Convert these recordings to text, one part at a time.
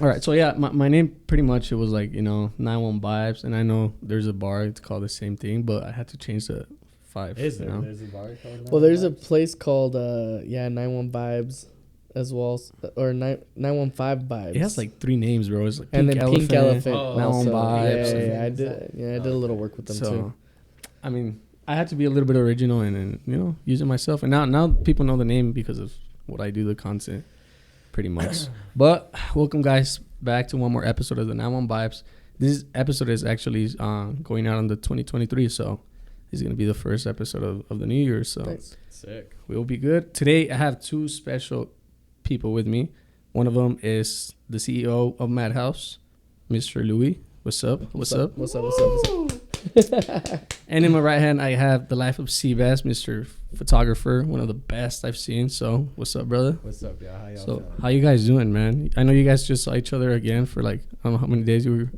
All right, so yeah, my name pretty much, it was like, 91 Vibes, and I know there's a bar, it's called the same thing, but I had to change the 5. Is there? There's a bar called Well, there's a Vibes? place called 91 Vibes as well, or 915 Vibes. It has like 3 names, bro. It's like and then Pink Elephant. Oh, 91 also. Vibes. Yeah, I did. Yeah, I did a little work with them too. I mean, I had to be a little bit original and use it myself. And now people know the name because of what I do, the content, pretty much. But welcome, guys, back to one more episode of the 91 Vibes. This episode is actually going out on the 2023, so this is going to be the first episode of the new year. So Nice. Sick. we'll be good. Today, I have 2 special people with me. One of them is the CEO of Madhouse, Mr. Louis. What's up? What's up? And in my right hand, I have the life of Seabass, Mr. Photographer, one of the best I've seen. So, what's up, brother? What's up, y'all? How y'all So, feeling? how you guys doing, man? I know you guys just saw each other again for like, I don't know how many days you were.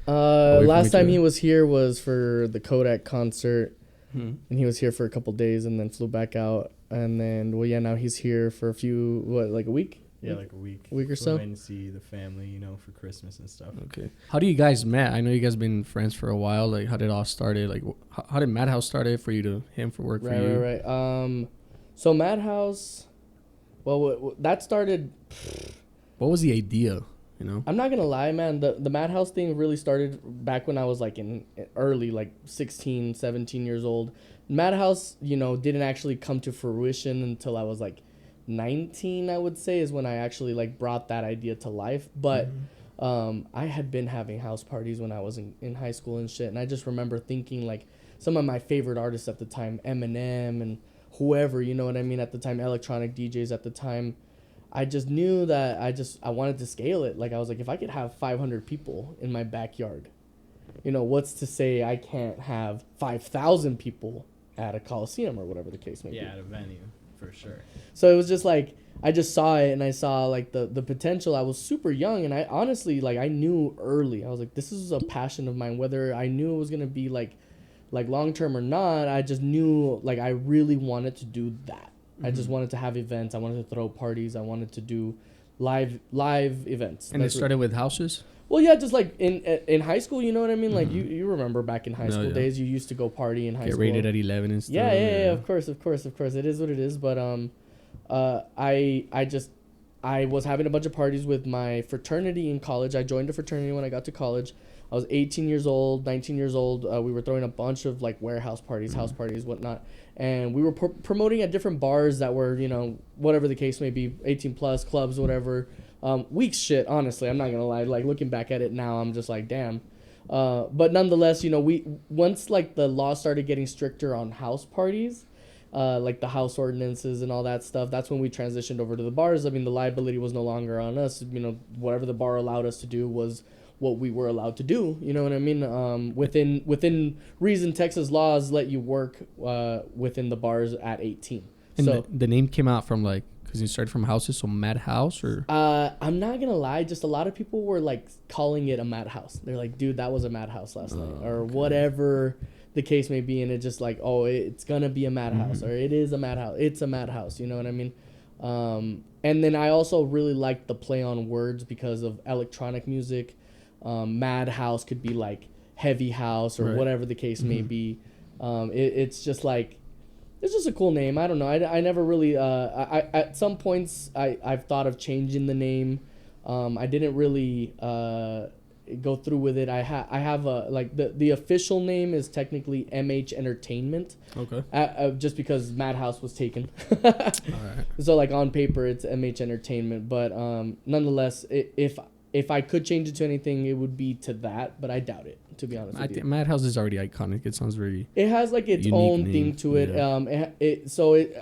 from Last each time other. he was here was for the Kodak concert, Hmm. and he was here for a couple days and then flew back out. And then, now he's here for a week? Yeah, like a week. Week or We're so? waiting to see the family, for Christmas and stuff. Okay. How do you guys met? I know you guys been friends for a while. Like, how did it all started? Like, how did Madhouse started for you to him for work for you? Right. So Madhouse, that started. What was the idea? I'm not gonna lie, man. The Madhouse thing really started back when I was like in early, like 16, 17 years old. Madhouse, didn't actually come to fruition until I was like 19, I would say, is when I actually like brought that idea to life. But I had been having house parties when I was in high school and shit, and I just remember thinking like some of my favorite artists at the time, Eminem and whoever, you know what I mean, at the time, electronic DJs at the time. I just knew that I wanted to scale it. Like, I was like, if I could have 500 people in my backyard, what's to say I can't have 5,000 people at a Coliseum or whatever the case may be. Yeah, at a venue, for sure. So it was just like, I just saw it and I saw like the potential. I was super young and I honestly, like, I knew early. I was like, this is a passion of mine. Whether I knew it was going to be like long term or not, I just knew like I really wanted to do that. I just wanted to have events. I wanted to throw parties. I wanted to do live events. And it started with houses? Well, yeah, just like in high school, you know what I mean? Like you remember back in high school yeah. days, you used to go party in high school. Get rated at 11 and stuff. Yeah, of course. It is what it is. But I was having a bunch of parties with my fraternity in college. I joined a fraternity when I got to college. I was 18 years old, 19 years old. We were throwing a bunch of like warehouse parties, house parties, whatnot. And we were promoting at different bars that were, whatever the case may be, 18 plus, clubs, whatever. Weak shit, honestly. I'm not going to lie. Like, looking back at it now, I'm just like, damn. But nonetheless, once like the law started getting stricter on house parties, like the house ordinances and all that stuff, that's when we transitioned over to the bars. I mean, the liability was no longer on us. Whatever the bar allowed us to do was what we were allowed to do. You know what I mean? Within reason, Texas laws let you work within the bars at 18. And So the name came out from like, because you started from houses, so Madhouse or? I'm not gonna lie, just a lot of people were like calling it a madhouse. They're like, dude, that was a madhouse last night, or whatever the case may be, and it's just like, oh, it's gonna be a madhouse, or it is a madhouse. It's a madhouse. You know what I mean? And then I also really liked the play on words because of electronic music. Madhouse could be like heavy house or Right. whatever the case may be. It's just like, it's just a cool name. I don't know. I never really, I at some points I've thought of changing the name. I didn't really go through with it. I have a, like the official name is technically MH Entertainment. Okay. Just because Madhouse was taken. All right. So like on paper it's MH Entertainment, but nonetheless, if I could change it to anything, it would be to that, but I doubt it, to be honest I with you. think Madhouse is already iconic. It sounds very. It has like its unique own name. thing to it. Yeah.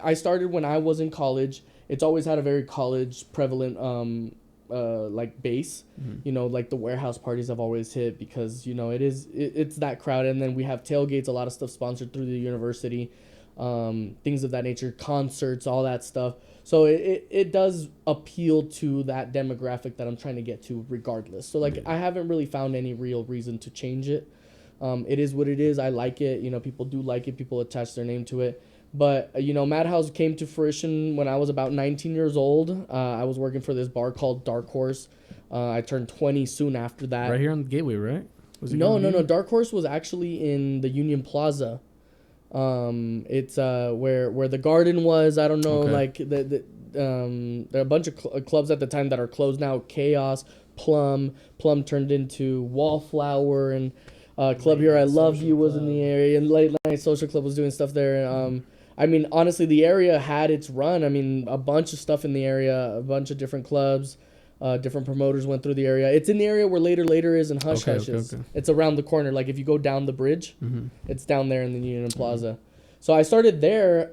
I started when I was in college. It's always had a very college prevalent like base. Like the warehouse parties I've always hit because it's that crowd, and then we have tailgates, a lot of stuff sponsored through the university, things of that nature, concerts, all that stuff. So it does appeal to that demographic that I'm trying to get to regardless. So like I haven't really found any real reason to change it. It is what it is. I like it. People do like it. People attach their name to it. But, Madhouse came to fruition when I was about 19 years old. I was working for this bar called Dark Horse. I turned 20 soon after that. Right here on the Gateway, right? Was it No. Gateway? Dark Horse was actually in the Union Plaza. It's where the Garden was. I don't know, Okay. like there are a bunch of clubs at the time that are closed now. Chaos, Plum turned into Wallflower, and Club Here I Love You was in the area, and Late Night Social Club was doing stuff there. I mean, honestly, the area had its run. I mean, a bunch of stuff in the area, a bunch of different clubs. Different promoters went through the area. It's in the area where Later is and Hush Hush is. Okay. It's around the corner. Like if you go down the bridge, it's down there in the Union Plaza. So I started there.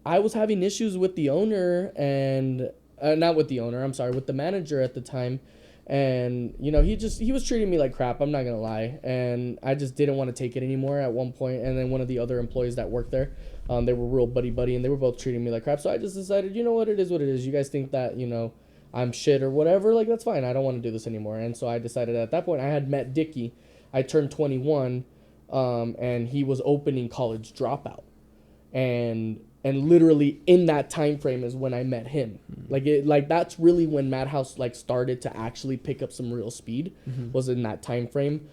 I was having issues with the owner and not with the owner. I'm sorry, with the manager at the time. And you know, he was treating me like crap. I'm not gonna lie. And I just didn't want to take it anymore at one point. And then one of the other employees that worked there, they were real buddy, and they were both treating me like crap. So I just decided, you know what, it is what it is. You guys think that, you know, I'm shit or whatever, like that's fine. I don't want to do this anymore. And so I decided at that point I had met Dickie. I turned 21, and he was opening College Dropout, and literally in that time frame is when I met him. Like that's really when Madhouse like started to actually pick up some real speed. Was in that time frame.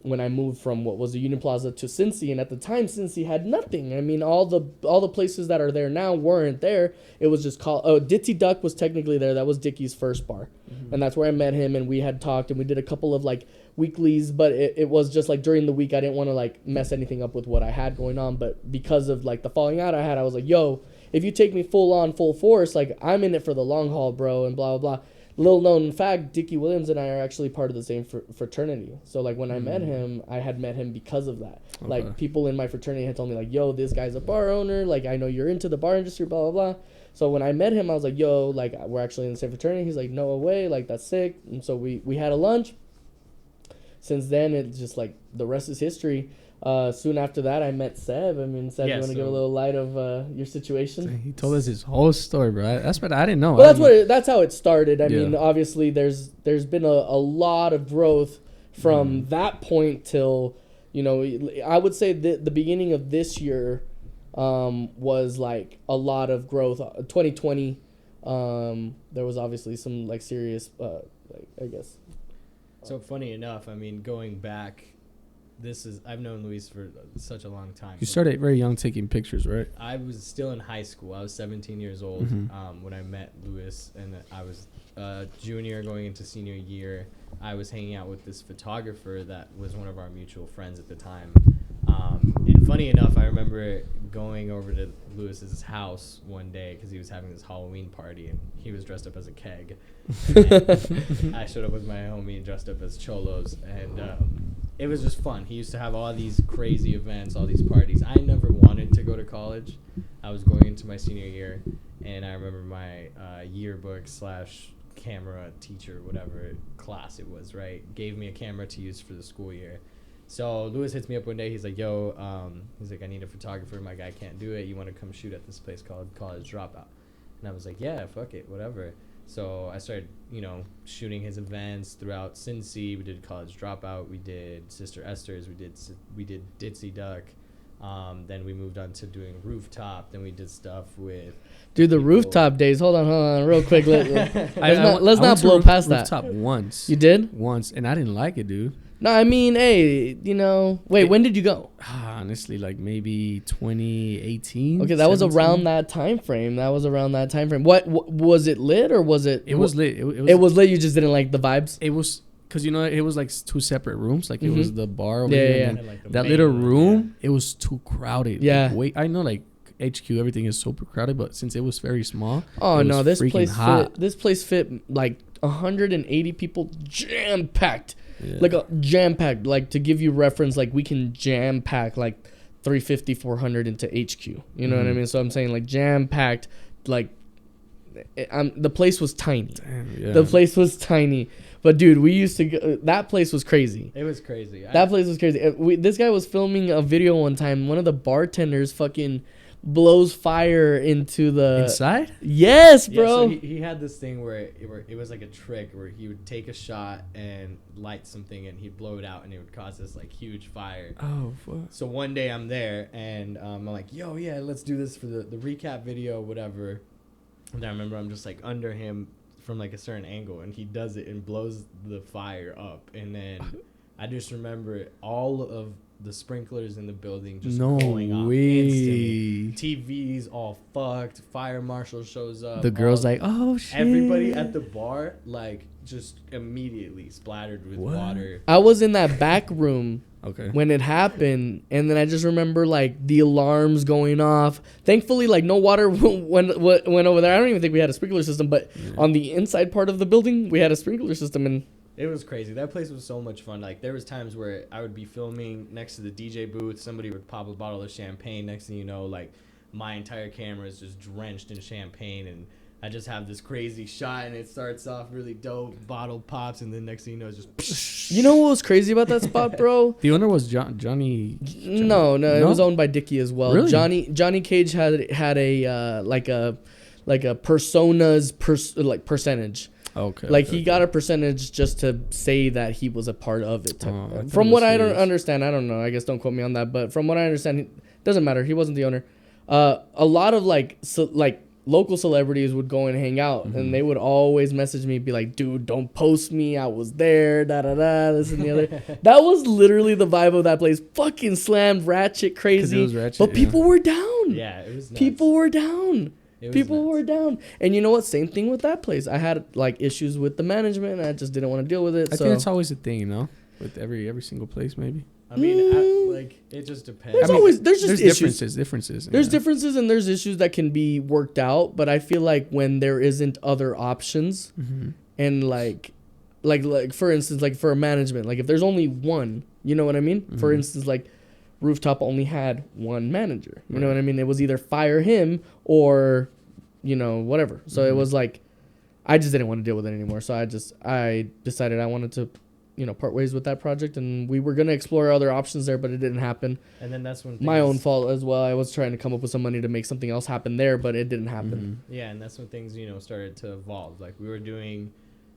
When I moved from what was the Union Plaza to Cincy, and at the time Cincy had nothing. I mean, all the places that are there now weren't there. It was just called Ditzy Duck was technically there. That was Dickie's first bar, and that's where I met him. And we had talked, and we did a couple of like weeklies, but it was just like during the week I didn't want to like mess anything up with what I had going on. But because of like the falling out I had, I was like, yo, if you take me full force, like I'm in it for the long haul, bro, and blah blah blah. Little known fact, Dickie Williams and I are actually part of the same fraternity. So, like, when I met him, I had met him because of that. Okay. Like, people in my fraternity had told me, like, yo, this guy's a bar owner. Like, I know you're into the bar industry, blah, blah, blah. So, when I met him, I was like, yo, like, we're actually in the same fraternity. He's like, no way. Like, that's sick. And so, we had a lunch. Since then, it's just, like, the rest is history. Soon after that, I met Seb. I mean, Seb, you want to give a little light of your situation? He told us his whole story, bro. That's what I didn't know. Well, that's how it started. I mean, obviously, there's been a lot of growth from that point till, you know, I would say the beginning of this year was like a lot of growth. 2020, there was obviously some like serious, like I guess. So funny enough, I mean, going back. I've known Luis for such a long time. You started very young taking pictures, right? I was still in high school. I was 17 years old when I met Luis, and I was junior going into senior year. I was hanging out with this photographer that was one of our mutual friends at the time. And funny enough, I remember going over to Luis's house one day because he was having this Halloween party, and he was dressed up as a keg. I showed up with my homie dressed up as cholos, and it was just fun. He used to have all these crazy events, all these parties. I never wanted to go to college. I was going into my senior year, and I remember my yearbook / camera teacher, whatever class it was, right, gave me a camera to use for the school year. So Luis hits me up one day. He's like, yo, he's like, I need a photographer. My guy can't do it. You want to come shoot at this place called College Dropout? And I was like, yeah, fuck it, whatever. So I started, you know, shooting his events throughout Cincy. We did College Dropout. We did Sister Esther's. We did Ditzy Duck. Then we moved on to doing Rooftop. Then we did stuff with... Dude, the Rooftop days. Hold on, real quick. Let's not blow past that. Rooftop once. You did? Once, and I didn't like it, dude. No, I mean, hey, you know... Wait, when did you go? Honestly, like maybe 2018. Okay, that 17? Was around that time frame. What was it lit or was it... It was lit. It was lit, you just didn't like the vibes? It was... Because, you know, it was like two separate rooms. Like, it was the bar over here. And like that little room, it was too crowded. Yeah. Like, wait, I know, like, HQ, everything is super crowded, but since it was very small, oh no, this place fit like 180 people, jam packed, like a jam packed. Like, to give you reference, like we can jam pack like 350, 400 into HQ. You know what I mean? So I'm saying like jam packed, like the place was tiny. Damn, the place was tiny. But dude, we used to go, that place was crazy. It was crazy. That place was crazy. This guy was filming a video one time. One of the bartenders fucking blows fire into the inside. Yes, bro. Yeah, so he had this thing where it was like a trick where he would take a shot and light something and he'd blow it out and it would cause this like huge fire. Oh fuck. So one day I'm there and I'm like, yo, yeah, let's do this for the recap video, whatever. And I remember I'm just like under him from like a certain angle, and he does it and blows the fire up, and then I just remember all of the sprinklers in the building just going off instantly. TV's all fucked. Fire marshal shows up. The girl's like, oh shit. Everybody at the bar like just immediately splattered with water. I was in that back room Okay. when it happened, and then I just remember like the alarms going off. Thankfully, like no water went over there. I don't even think we had a sprinkler system, but on the inside part of the building, we had a sprinkler system, and it was crazy. That place was so much fun. Like there was times where I would be filming next to the DJ booth. Somebody would pop a bottle of champagne. Next thing you know, like my entire camera is just drenched in champagne, and I just have this crazy shot, and it starts off really dope. Bottle pops, and then next thing you know, it's just. You know what was crazy about that spot, bro? The owner was Johnny. No, it was owned by Dickie as well. Really? Johnny Cage had a like a persona's percentage. Okay. Like he got a percentage just to say that he was a part of it. From what I don't understand, I don't know. I guess don't quote me on that. But from what I understand, it doesn't matter. He wasn't the owner. A lot of like local celebrities would go and hang out, and they would always message me, be like, "Dude, don't post me. I was there. Da da da. This and the other." That was literally the vibe of that place. Fucking slammed, ratchet, crazy. It was ratchet, but people were down. Yeah, it was nuts. People were down. People nuts. were down. And you know what? Same thing with that place. I had like issues with the management, and I just didn't want to deal with it. I think it's always a thing, you know, with every single place, maybe. I mean, like it just depends. There's just issues. Differences. There's differences and there's issues that can be worked out, but I feel like when there isn't other options, and like for instance, like for a management, like if there's only one, you know what I mean? For instance, like Rooftop only had one manager. You know what I mean? It was either fire him or, you know, whatever. So it was like, I just didn't want to deal with it anymore. So I decided I wanted to, you know, part ways with that project, and we were going to explore other options there, but it didn't happen. And then that's when my own fault as well. I was trying to come up with some money to make something else happen there, but it didn't happen. Yeah, and that's when things, you know, started to evolve. Like we were doing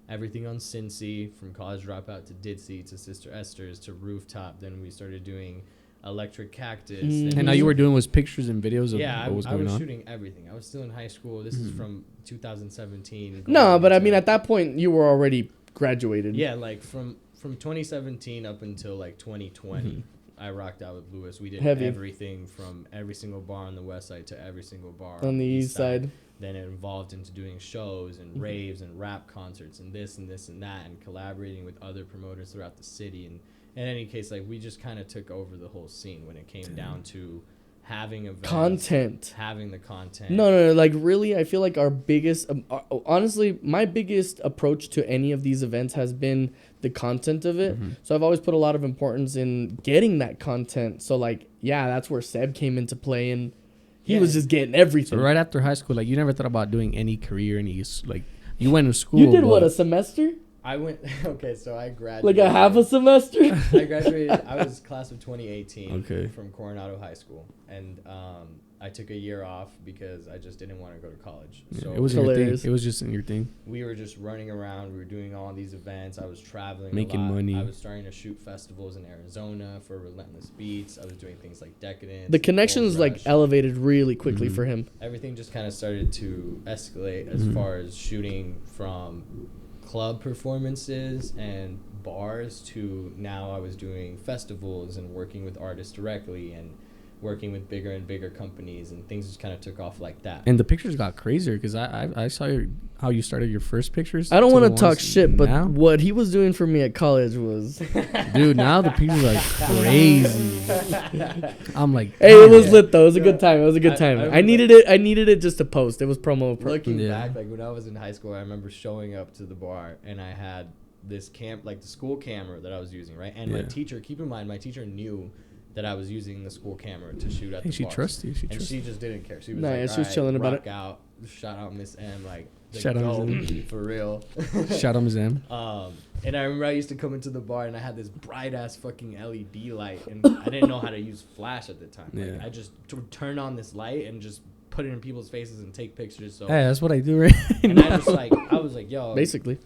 everything on Cincy, from College Dropout to Ditzy to Sister Esther's to Rooftop. Then we started doing Electric Cactus. And all you were doing was pictures and videos of what was going on? I was shooting everything. I was still in high school. This is from 2017. No, but I mean, at that point, you were already graduated. Yeah, like from 2017 up until like 2020, I rocked out with Lewis. We did everything from every single bar on the west side to every single bar on the east side. Then it evolved into doing shows and raves and rap concerts and this and this and that, and collaborating with other promoters throughout the city. And in any case, like we just kind of took over the whole scene when it came down to having events, having the content. No, like really, I feel like our biggest, honestly, my biggest approach to any of these events has been the content of it. So I've always put a lot of importance in getting that content. So like, yeah, that's where Seb came into play, and he was just getting everything. So right after high school, like you never thought about doing any career, like you went to school. You did what, a semester? I went, so I graduated. Like a half a semester? I graduated, I was class of 2018 from Coronado High School. And I took a year off because I just didn't want to go to college. Yeah, so it was your thing. It was just in your thing. We were just running around. We were doing all these events. I was traveling making a lot. money. I was starting to shoot festivals in Arizona for Relentless Beats. I was doing things like Decadence. The connections like elevated really quickly for him. Everything just kind of started to escalate as far as shooting from club performances and bars to now I was doing festivals and working with artists directly and working with bigger and bigger companies, and things just kind of took off like that. And the pictures got crazier because I saw how you started your first pictures. I don't want to talk shit, but what he was doing for me at college was... Dude, now the pictures are crazy. I'm like... Hey, it was lit, though. It was a good time. It was a good time. I needed it just to post. It was promo. Looking back, like when I was in high school, I remember showing up to the bar, and I had this the school camera that I was using, right? And my teacher, keep in mind, my teacher knew that I was using the school camera to shoot at the bars. She trusts you. She just didn't care. She was she was chilling about it. Out. Shout out Miss M. Shout out Miss M. For real. Shout out Miss M. And I remember I used to come into the bar and I had this bright ass fucking LED light, and I didn't know how to use flash at the time. Like, I just turn on this light and just put it in people's faces and take pictures. So hey, that's what I do right and now. I was like, yo. Basically.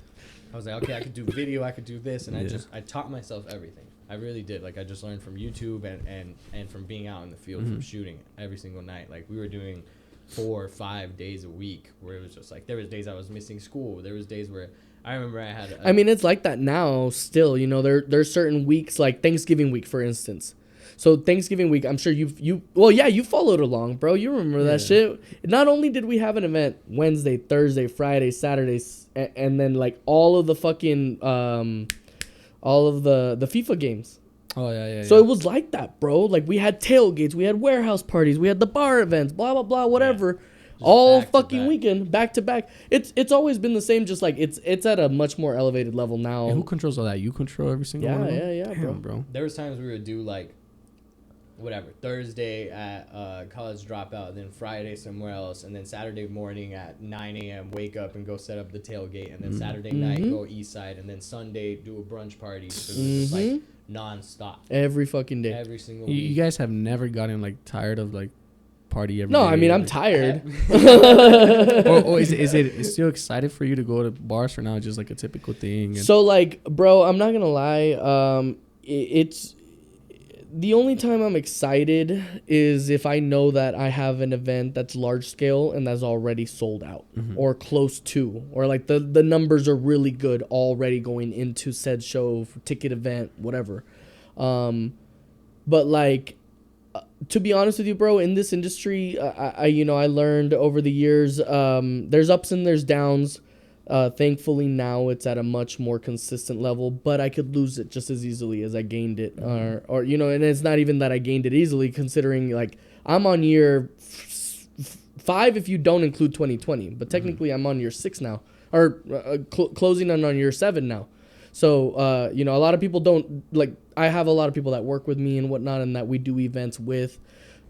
I was like, okay, I could do video, I could do this, and I taught myself everything. I really did. Like, I just learned from YouTube and from being out in the field, from shooting every single night. Like, we were doing 4 or 5 days a week where it was just like there was days I was missing school. There was days where I remember I had. I mean, it's like that now still. You know, there's certain weeks like Thanksgiving week, for instance. So Thanksgiving week, I'm sure you followed along, bro. You remember that shit. Not only did we have an event Wednesday, Thursday, Friday, Saturday, and then like all of the fucking all of the FIFA games. Oh yeah. So it was like that, bro. Like we had tailgates, we had warehouse parties, we had the bar events, blah blah blah, whatever. Yeah. All fucking weekend, back to back. It's always been the same, just like it's at a much more elevated level now. And who controls all that? You control every single one of them? Yeah, Damn, bro. There was times we would do like whatever, Thursday at college dropout, then Friday somewhere else, and then Saturday morning at 9 a.m. wake up and go set up the tailgate, and then Saturday night go east side, and then Sunday do a brunch party. So it was just like non-stop. Every fucking day. Every single week. You guys have never gotten like tired of like party every day? No, I mean, I'm tired. or is it still excited for you to go to bars for now? Just like a typical thing? So like, bro, I'm not gonna lie. It's the only time I'm excited is if I know that I have an event that's large scale and that's already sold out or close to, or like the numbers are really good already going into said show, ticket event, whatever. But like, to be honest with you, bro, in this industry, I learned over the years, there's ups and there's downs. Thankfully now it's at a much more consistent level, but I could lose it just as easily as I gained it, or and it's not even that I gained it easily, considering like I'm on year 5 if you don't include 2020, but technically I'm on year 6 now, or closing on year 7 now. So a lot of people don't like. I have a lot of people that work with me and whatnot, and that we do events with.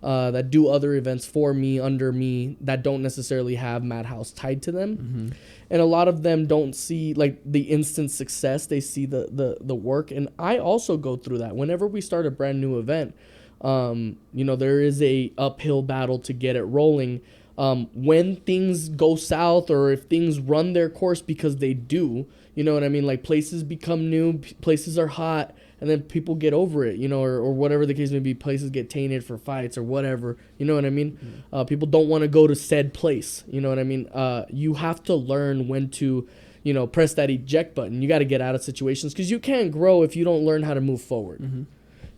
That do other events for me, under me, that don't necessarily have Madhouse tied to them. And a lot of them don't see like the instant success. They see the work. And I also go through that. Whenever we start a brand new event, there is a uphill battle to get it rolling. When things go south, or if things run their course, because they do, you know what I mean? Like places become new, places are hot, and then people get over it, or whatever the case may be. Places get tainted for fights or whatever, you know what I mean? People don't want to go to said place, you know what I mean? You have to learn when to, press that eject button. You got to get out of situations, because you can't grow if you don't learn how to move forward.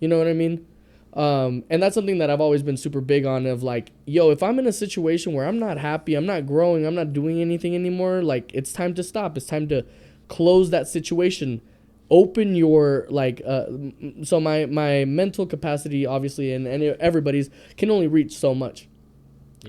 You know what I mean? And that's something that I've always been super big on, of like, yo, if I'm in a situation where I'm not happy, I'm not growing, I'm not doing anything anymore, like it's time to stop. It's time to close that situation. Open your so my mental capacity, obviously, and everybody's can only reach so much,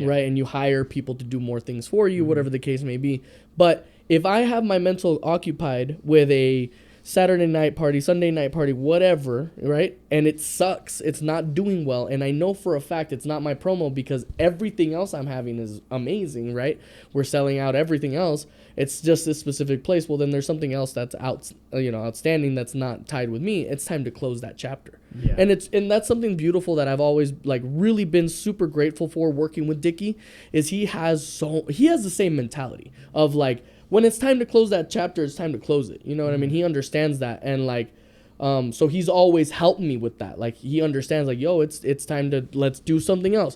right? And you hire people to do more things for you, whatever the case may be. But if I have my mental occupied with a Saturday night party, Sunday night party, whatever, right? And it sucks. It's not doing well. And I know for a fact it's not my promo, because everything else I'm having is amazing, right? We're selling out everything else. It's just this specific place. Well, then there's something else that's outstanding that's not tied with me. It's time to close that chapter. Yeah. And that's something beautiful that I've always like really been super grateful for working with Dickie, is he has the same mentality of like, when it's time to close that chapter, it's time to close it. You know what I mean? He understands that. And like, so he's always helped me with that. Like he understands like, yo, it's time to, let's do something else.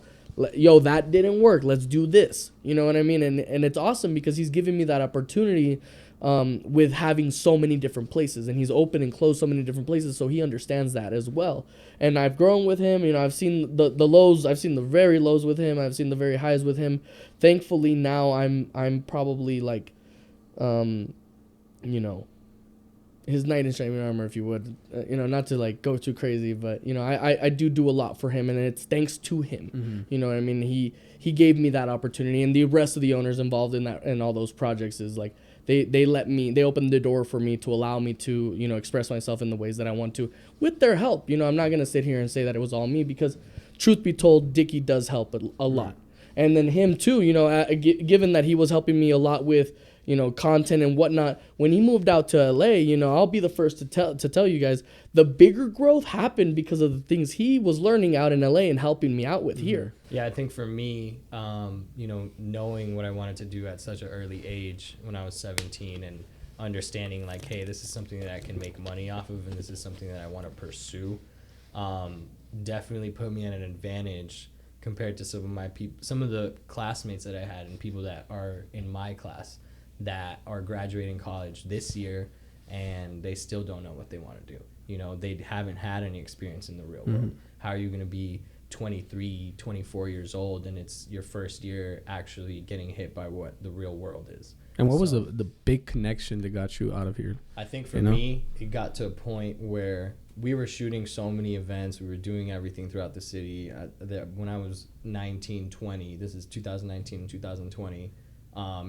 Yo, that didn't work. Let's do this. You know what I mean? And it's awesome, because he's giving me that opportunity with having so many different places, and he's open and closed so many different places. So he understands that as well. And I've grown with him. I've seen the lows. I've seen the very lows with him. I've seen the very highs with him. Thankfully now I'm probably like, his knight in shining armor, if you would, not to like go too crazy, but I do a lot for him, and it's thanks to him. You know what I mean? He gave me that opportunity, and the rest of the owners involved in that and all those projects is like they opened the door for me to allow me to express myself in the ways that I want to with their help. I'm not gonna sit here and say that it was all me, because truth be told, Dickie does help a lot, and then him too. Given that he was helping me a lot with content and whatnot. When he moved out to LA, I'll be the first to tell you guys, the bigger growth happened because of the things he was learning out in LA and helping me out with here. Yeah, I think for me, knowing what I wanted to do at such an early age when I was 17, and understanding like, hey, this is something that I can make money off of, and this is something that I want to pursue, definitely put me at an advantage compared to some of the classmates that I had and people that are in my class that are graduating college this year and they still don't know what they want to do. You know, they haven't had any experience in the real world. How are you going to be 23, 24 years old and it's your first year actually getting hit by what the real world is? And what was the big connection that got you out of here? I think for me, it got to a point where we were shooting so many events. We were doing everything throughout the city. When I was 19, 20, this is 2019 and 2020,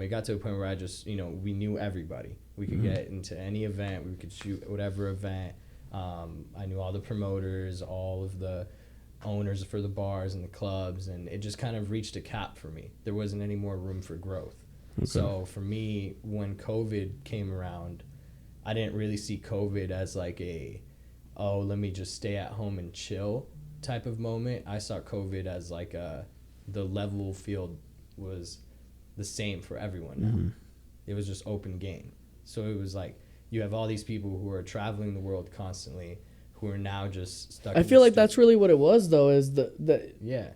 it got to a point where I just, we knew everybody. We could get into any event. We could shoot whatever event. I knew all the promoters, all of the owners for the bars and the clubs, and it just kind of reached a cap for me. There wasn't any more room for growth. Okay. So for me, when COVID came around, I didn't really see COVID as like let me just stay at home and chill type of moment. I saw COVID as like the level field was the same for everyone now. It was just open game. So it was like you have all these people who are traveling the world constantly who are now just stuck. I feel like that's really what it was, though, is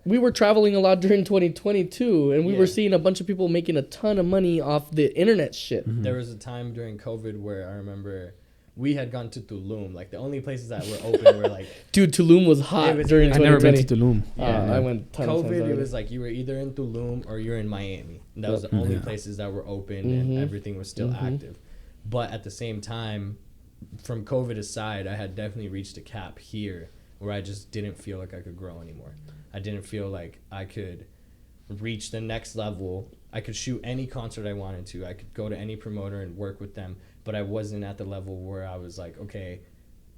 we were traveling a lot during 2022, and we were seeing a bunch of people making a ton of money off the internet shit. There was a time during COVID where I remember we had gone to Tulum. Like, the only places that were open were like... Dude, Tulum was hot during 2020. I never been to Tulum. I went ton of times COVID, already. it was like you were either in Tulum or you're in Miami. And that was the only places that were open and everything was still active. But at the same time, from COVID aside, I had definitely reached a cap here where I just didn't feel like I could grow anymore. I didn't feel like I could reach the next level. I could shoot any concert I wanted to. I could go to any promoter and work with them, but I wasn't at the level where I was like, okay,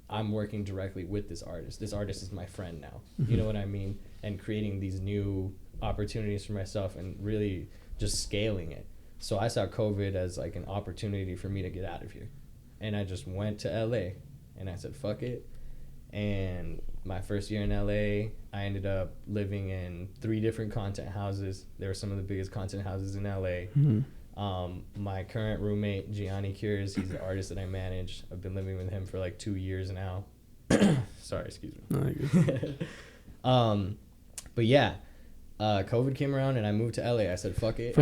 I'm working directly with this artist. This artist is my friend now. You know what I mean? And creating these new opportunities for myself and really just scaling it. So I saw COVID as like an opportunity for me to get out of here. And I just went to LA and I said, fuck it. And my first year in LA, I ended up living in 3 different content houses. They were some of the biggest content houses in LA. My current roommate, Gianni Cures, he's the artist that I manage. I've been living with him for like 2 years now. Sorry, excuse me. No, you're good. But yeah. COVID came around and I moved to LA. I said, fuck it.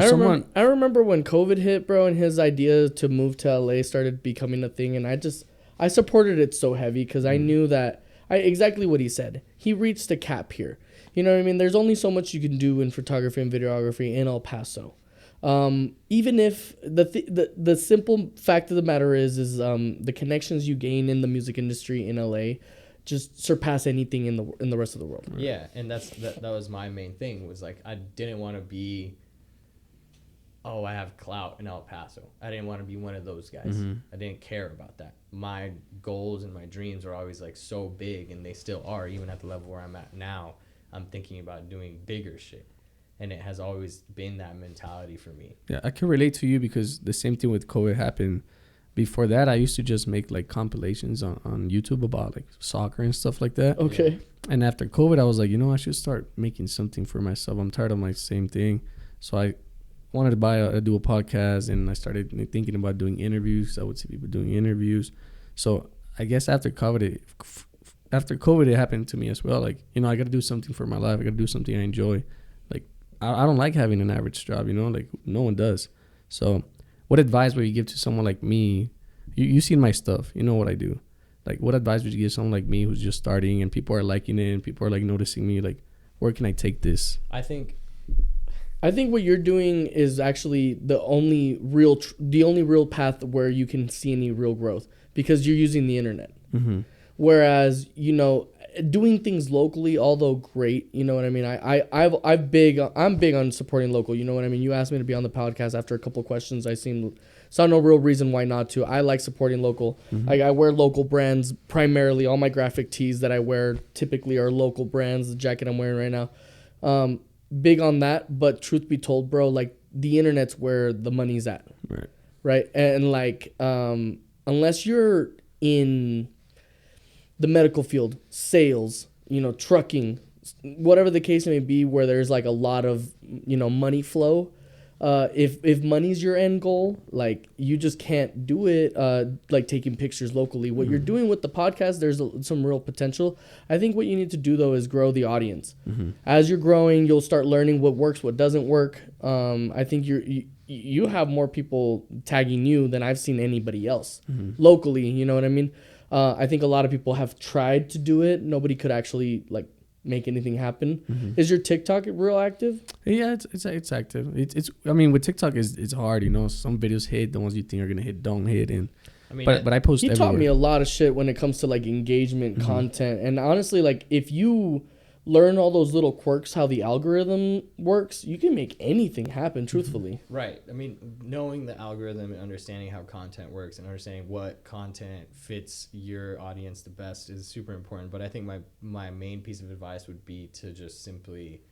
I remember when COVID hit, bro, and his idea to move to LA started becoming a thing. And I supported it so heavy because I knew that exactly what he said. He reached a cap here. You know what I mean? There's only so much you can do in photography and videography in El Paso. Even if the simple fact of the matter is the connections you gain in the music industry in LA just surpass anything in the rest of the world. Yeah, and that was my main thing, was like I didn't want to be, I have clout in El Paso. I didn't want to be one of those guys. I didn't care about that. My goals and my dreams are always like so big, and they still are, even at the level where I'm at now. I'm thinking about doing bigger shit, and it has always been that mentality for me. Yeah, I can relate to you because the same thing with COVID happened. Before that, I used to just make like compilations on YouTube about like soccer and stuff like that. Okay. And after COVID, I was like, I should start making something for myself. I'm tired of my same thing. So I wanted to do a podcast, and I started thinking about doing interviews. I would see people doing interviews. So I guess after COVID, it happened to me as well. Like, I got to do something for my life. I got to do something I enjoy. Like, I don't like having an average job, like no one does. So what advice would you give to someone like me? You seen my stuff. You know what I do. Like, what advice would you give someone like me who's just starting and people are liking it and people are like noticing me? Like, where can I take this? I think what you're doing is actually the only real path where you can see any real growth, because you're using the internet. Whereas, doing things locally, although great, you know what I mean? I'm big on supporting local, you know what I mean? You asked me to be on the podcast after a couple of questions. I saw no real reason why not to. I like supporting local. I wear local brands primarily. All my graphic tees that I wear typically are local brands. The jacket I'm wearing right now, big on that. But truth be told, bro, like, the internet's where the money's at. Right. And like, unless you're in the medical field, sales, trucking, whatever the case may be, where there's like a lot of, money flow, if money's your end goal, like you just can't do it like taking pictures locally. What you're doing with the podcast, there's some real potential. I think what you need to do though is grow the audience. As you're growing, you'll start learning what works, what doesn't work. I think you have more people tagging you than I've seen anybody else locally. You know what I mean? I think a lot of people have tried to do it. Nobody could actually like make anything happen. Is your TikTok real active? Yeah, it's active. It's I mean, with TikTok it's hard, you know. Some videos hit, the ones you think are gonna hit don't hit, and I mean, but I post. He everywhere. taught me a lot of shit when it comes to like engagement content, and honestly, like if you learn all those little quirks, how the algorithm works, you can make anything happen. Truthfully, right. I mean, knowing the algorithm and understanding how content works and understanding what content fits your audience the best is super important. But I think my main piece of advice would be to just simply,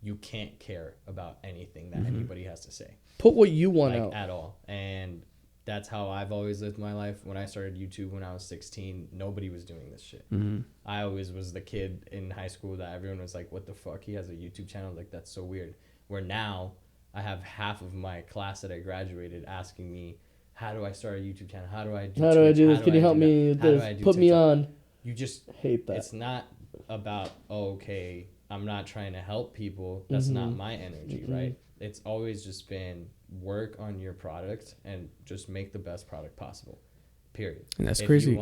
you can't care about anything that anybody has to say. put what you want like out at all. And that's how I've always lived my life. When I started YouTube when I was 16, nobody was doing this shit. I always was the kid in high school that everyone was like, what the fuck, he has a YouTube channel? Like, that's so weird. Where now I have half of my class that I graduated asking me, how do I start a YouTube channel? How do I do this? Can you help me with this? Put me on. You just hate that. It's not about, oh, okay, I'm not trying to help people. That's not my energy, right? It's always just been work on your product and just make the best product possible, period. And that's crazy. If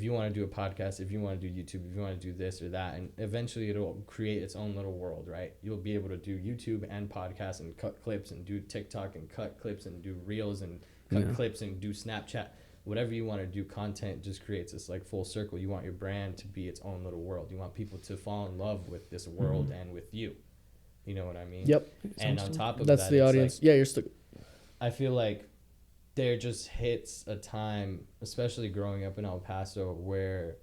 you want to do a podcast, if you want to do YouTube, if you want to do this or that, and eventually it'll create its own little world, right? You'll be able to do YouTube and podcasts and cut clips and do TikTok and cut clips and do reels and cut clips and do Snapchat. Whatever you want to do, content just creates this like full circle. You want your brand to be its own little world. You want people to fall in love with this world and with you. You know what I mean? Yep. And on top of that's that, the audience. Like, yeah, you're still. I feel like there just hits a time, especially growing up in El Paso, where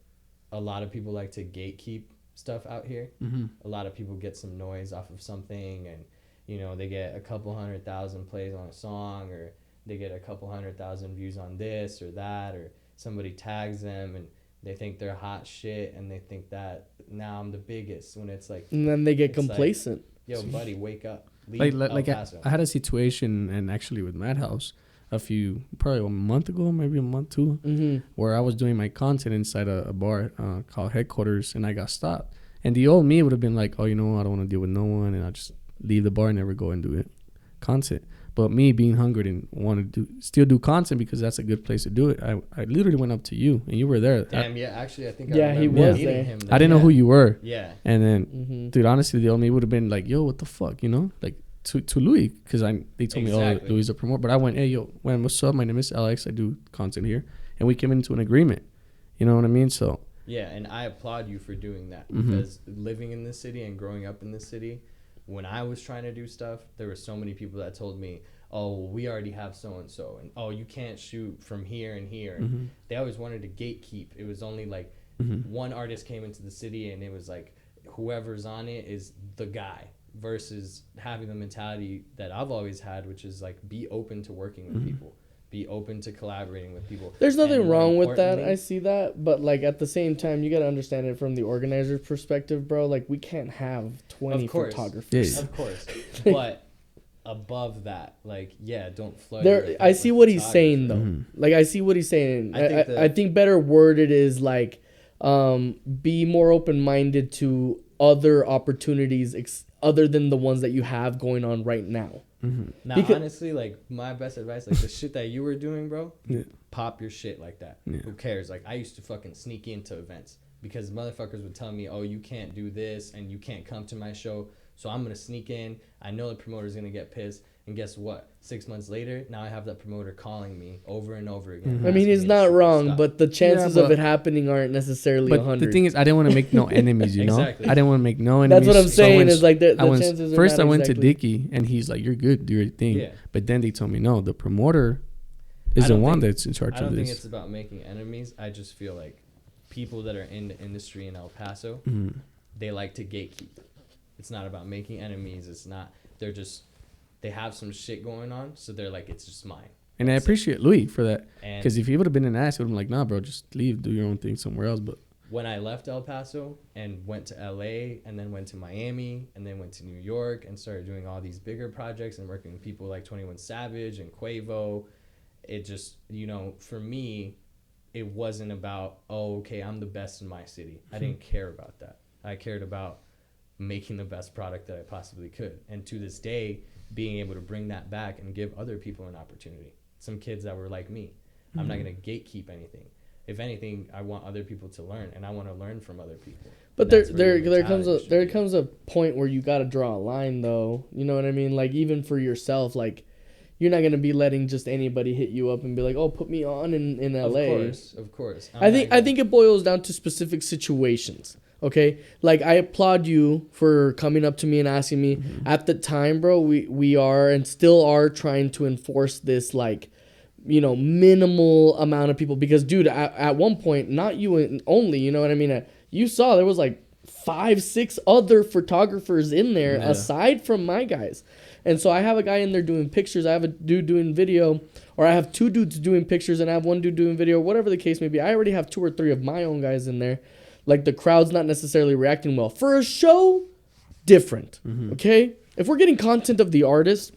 a lot of people like to gatekeep stuff out here. A lot of people get some noise off of something, and you know, they get a couple 100,000 plays on a song, or they get a couple 100,000 views on this or that, or somebody tags them and they think they're hot shit, and they think that now I'm the biggest, when it's like, and then they get complacent. Like, yo, buddy, wake up. Like I had a situation, and actually with Madhouse, probably a month ago, maybe a month too, where I was doing my content inside a bar called Headquarters, and I got stopped. And the old me would have been like, oh, you know, I don't want to deal with no one, and I'll just leave the bar and never go and do it, content. But me being hungry and want to still do content because that's a good place to do it, I literally went up to you, and you were there. Damn, actually, I think he was there. Him I didn't know who you were. Yeah. And then, dude, honestly, the old me would have been like, yo, what the fuck, you know? Like, to Louis, because they told me, oh, Louis is a promoter. But I went, hey, yo, what's up? My name is Alex. I do content here. And we came into an agreement. You know what I mean? So. Yeah, and I applaud you for doing that, because living in this city and growing up in this city, when I was trying to do stuff, there were so many people that told me, oh, we already have so-and-so, and oh, you can't shoot from here and here. And they always wanted to gatekeep. It was only like one artist came into the city, and it was like, whoever's on it is the guy, versus having the mentality that I've always had, which is like, be open to working with people. Be open to collaborating with people. There's nothing wrong with that. I see that. But, like, at the same time, you got to understand it from the organizer's perspective, bro. Like, we can't have 20 photographers. Yeah. Of course. But above that, like, yeah, don't flood. I see what he's saying, though. Like, I see what he's saying. I think better worded is, like, be more open-minded to other opportunities other than the ones that you have going on right now. Now, honestly, like, my best advice, like, the shit that you were doing, bro, pop your shit like that. Who cares? Like, I used to fucking sneak into events because motherfuckers would tell me, oh, you can't do this and you can't come to my show, so I'm gonna sneak in. I know the promoter's gonna get pissed, and guess what? 6 months later, now I have that promoter calling me over and over again. I mean, he's not wrong, but the chances of it happening aren't necessarily 100. The thing is, I didn't want to make no enemies, you know? Exactly. I didn't want to make no enemies. That's what I'm saying, is like the chances are first not I went exactly. to Dickie, and he's like, you're good, do your thing. Yeah. But then they told me, no, the promoter is the one that's in charge of this. I don't think it's about making enemies. I just feel like people that are in the industry in El Paso, they like to gatekeep. It's not about making enemies. It's not, they have some shit going on, so they're like, it's just mine. And I appreciate Louis for that, because if he would have been an ass, he would have been like, nah, bro, just leave, do your own thing somewhere else. But when I left El Paso and went to LA and then went to Miami and then went to New York and started doing all these bigger projects and working with people like 21 Savage and Quavo, it just, for me, it wasn't about, oh, okay, I'm the best in my city. I didn't care about that. I cared about making the best product that I possibly could. And to this day, being able to bring that back and give other people an opportunity. Some kids that were like me. I'm not going to gatekeep anything. If anything, I want other people to learn, and I want to learn from other people. But there comes a point where you got to draw a line, though. You know what I mean? Like, even for yourself, like, you're not going to be letting just anybody hit you up and be like, oh, put me on in LA. Of course. I think it boils down to specific situations. Okay, like I applaud you for coming up to me and asking me. At the time, bro, we are and still are trying to enforce this, like, minimal amount of people, because dude, at one point, not you only, you know what I mean, you saw there was like 5-6 other photographers in there aside from my guys. And so I have a guy in there doing pictures, I have a dude doing video, or I have 2 dudes doing pictures and I have 1 dude doing video, whatever the case may be. I already have 2 or 3 of my own guys in there. Like, the crowd's not necessarily reacting well. For a show, different, okay? If we're getting content of the artist,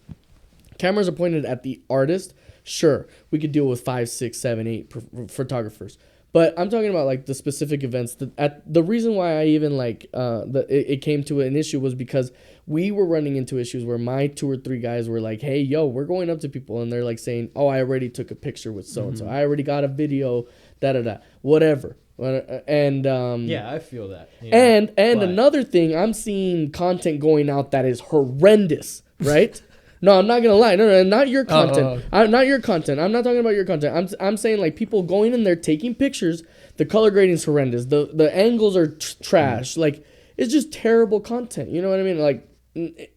cameras are pointed at the artist, sure, we could deal with 5, 6, 7, 8 photographers. But I'm talking about, like, the specific events. The reason why I even, like, it came to an issue was because we were running into issues where my 2 or 3 guys were like, hey, yo, we're going up to people, and they're, like, saying, oh, I already took a picture with so-and-so. I already got a video, da-da-da, whatever. And yeah, I feel that. And another thing, I'm seeing content going out that is horrendous, right? No, I'm not gonna lie. No, not your content. Not your content. I'm not talking about your content. I'm saying, like, people going in there taking pictures. The color grading is horrendous. The angles are trash. Like, it's just terrible content. You know what I mean? Like,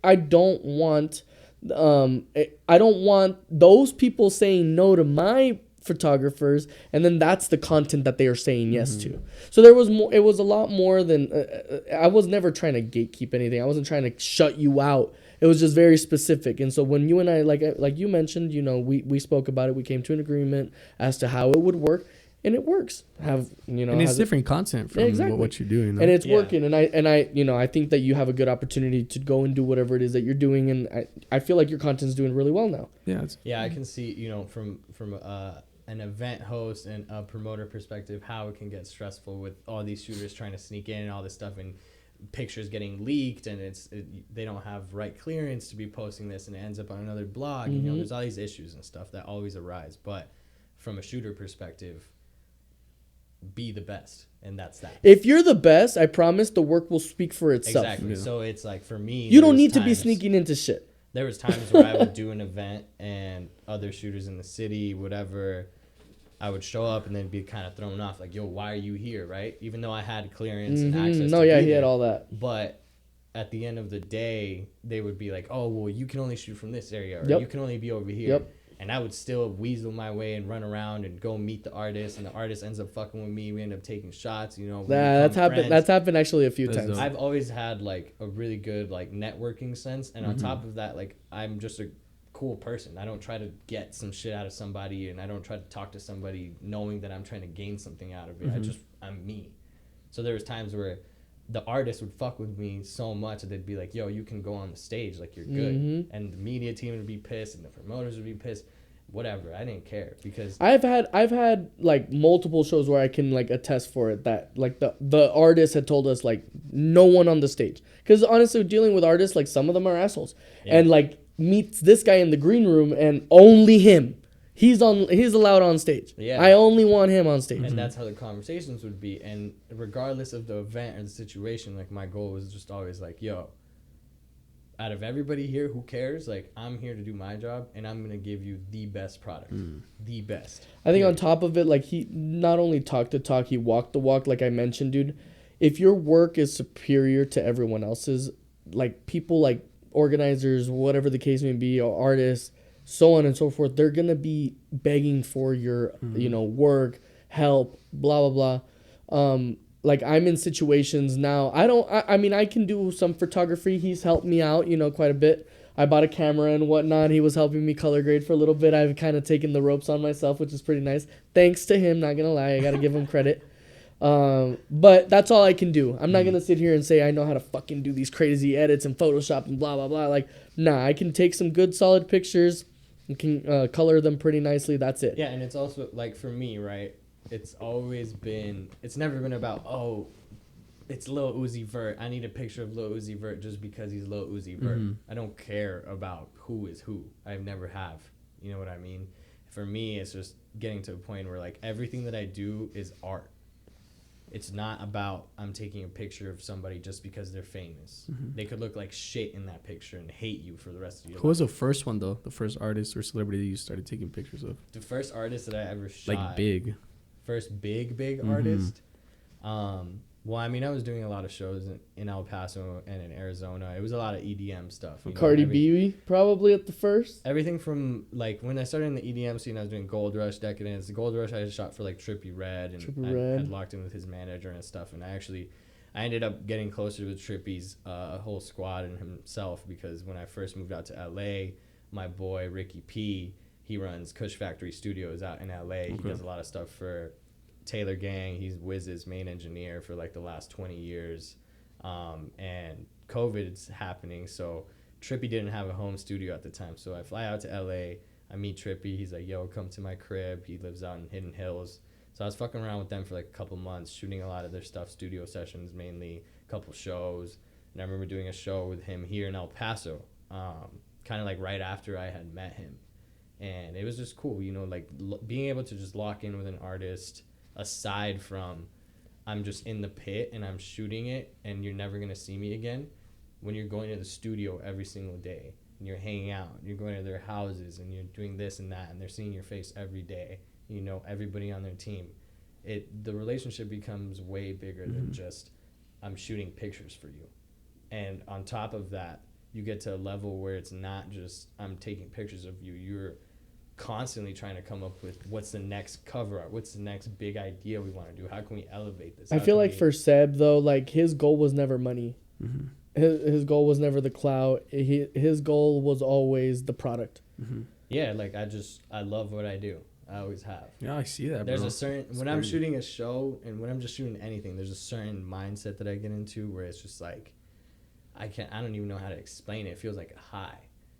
I don't want those people saying no to my photographers, and then that's the content that they are saying yes to. So there was more. It was a lot more than I was never trying to gatekeep anything. I wasn't trying to shut you out. It was just very specific. And so when you and I, like you mentioned, we spoke about it. We came to an agreement as to how it would work, and it works. And it's different content from what you're doing, though. And it's working. And I think that you have a good opportunity to go and do whatever it is that you're doing, and I feel like your content's doing really well now. Yeah, I can see, from an event host and a promoter perspective, how it can get stressful with all these shooters trying to sneak in and all this stuff, and pictures getting leaked, and they don't have right clearance to be posting this, and it ends up on another blog. There's all these issues and stuff that always arise. But from a shooter perspective, be the best, and that's that. If you're the best, I promise the work will speak for itself. Exactly. So it's like, for me, you don't need to be sneaking into shit. There was times where I would do an event and other shooters in the city, whatever, I would show up and then be kind of thrown off. Like, yo, why are you here, right? Even though I had clearance and access to he had all that. But at the end of the day, they would be like, oh, well, you can only shoot from this area, or you can only be over here. And I would still weasel my way and run around and go meet the artist, and the artist ends up fucking with me. We end up taking shots, That's happened. That's happened actually a few times. I've always had, like, a really good, like, networking sense, and on top of that, like, I'm just a cool person. I don't try to get some shit out of somebody, and I don't try to talk to somebody knowing that I'm trying to gain something out of it. I'm me. So there was times where the artist would fuck with me so much that they'd be like, yo, you can go on the stage, like, you're good. And the media team would be pissed, and the promoters would be pissed. Whatever, I didn't care, because I've had like multiple shows where I can, like, attest for it, that, like, the artist had told us, like, no one on the stage, because honestly, dealing with artists, like, some of them are assholes, and, like, meets this guy in the green room, and only him, he's allowed on stage. I only want him on stage, and that's how the conversations would be. And regardless of the event or the situation, like, my goal was just always like, yo, out of everybody here, who cares? Like, I'm here to do my job, and I'm gonna give you the best product, the best. I think on top of it, like, he not only talked the talk, he walked the walk. Like I mentioned, dude, if your work is superior to everyone else's, like, people, like organizers, whatever the case may be, or artists, so on and so forth, they're gonna be begging for your work, help, blah blah blah. Like, I'm in situations now, I mean, I can do some photography. He's helped me out, quite a bit. I bought a camera and whatnot. He was helping me color grade for a little bit. I've kind of taken the ropes on myself, which is pretty nice. Thanks to him, not going to lie. I got to give him credit. But that's all I can do. I'm not gonna sit here and say I know how to fucking do these crazy edits and Photoshop and blah blah blah. Like, nah, I can take some good solid pictures, and can color them pretty nicely. That's it. Yeah, and it's also like for me, right? It's never been about, oh, it's Lil Uzi Vert. I need a picture of Lil Uzi Vert just because he's Lil Uzi Vert. I don't care about who is who. I never have. You know what I mean? For me, it's just getting to a point where like everything that I do is art. It's not about I'm taking a picture of somebody just because they're famous. They could look like shit in that picture and hate you for the rest of your life. Who was the first one though? The first artist or celebrity that you started taking pictures of? The first artist that I ever shot. Like big. First big artist. Well, I mean, I was doing a lot of shows in El Paso and in Arizona. It was a lot of EDM stuff. Cardi B probably at the first. Everything from, like, when I started in the EDM scene, I was doing Gold Rush, Decadence. The Gold Rush I had shot for, like, Trippie Redd. And I had locked in with his manager and stuff. And I ended up getting closer with Trippie's whole squad and himself because when I first moved out to L.A., my boy, Ricky P., he runs Kush Factory Studios out in L.A. Okay. He does a lot of stuff for Taylor Gang. He's Wiz's main engineer for like the last 20 years. And COVID's happening, so Trippie didn't have a home studio at the time. So I fly out to LA, I meet Trippie, he's like, yo, come to my crib. He lives out in Hidden Hills. So I was fucking around with them for like a couple months, shooting a lot of their stuff, studio sessions mainly, a couple shows. And I remember doing a show with him here in El Paso, kind of like right after I had met him. And it was just cool, you know, like being able to just lock in with an artist aside from I'm just in the pit and I'm shooting it and you're never going to see me again. When you're going to the studio every single day and you're hanging out, you're going to their houses and you're doing this and that and they're seeing your face every day, you know, everybody on their team, the relationship becomes way bigger than just I'm shooting pictures for you. And on top of that, you get to a level where it's not just I'm taking pictures of you, you're constantly trying to come up with what's the next cover art, what's the next big idea we want to do, how can we elevate this. I feel like for Seb though, like his goal was never money. His goal was never the clout. His goal was always the product. Yeah, like I love what I do. I always have. Yeah, I see that. There's bro. a certain when I'm shooting a show and when I'm just shooting anything, there's a certain mindset that I get into where it's just like I don't even know how to explain it. It feels like a high,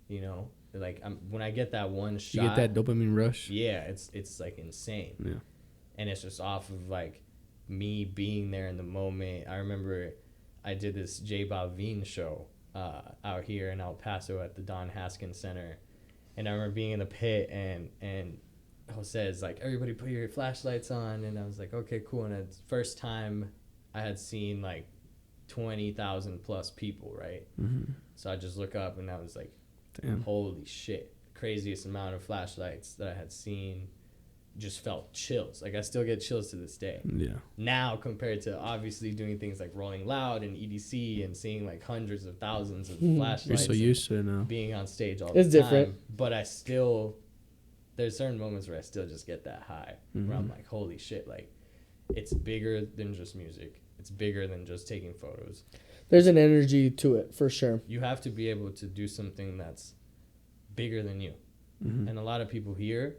you know. Like when I get that one shot, you get that dopamine rush. Yeah, it's like insane. Yeah, and it's just off of like me being there in the moment. I remember I did this J Balvin show out here in El Paso at the Don Haskins Center, and I remember being in the pit and Jose is like, everybody put your flashlights on, and I was like, okay, cool. And it's the first time I had seen like 20,000 plus people, right? So I just look up and I was like, damn. Holy shit. Craziest amount of flashlights that I had seen. Just felt chills. Like I still get chills to this day. Yeah. Now compared to obviously doing things like Rolling Loud and EDC and seeing like hundreds of thousands of flashlights. You're so used to it now. Being on stage all the time. It's different. But there's certain moments where I still just get that high. Where I'm like, holy shit, like it's bigger than just music. It's bigger than just taking photos. There's an energy to it, for sure. You have to be able to do something that's bigger than you. And a lot of people here,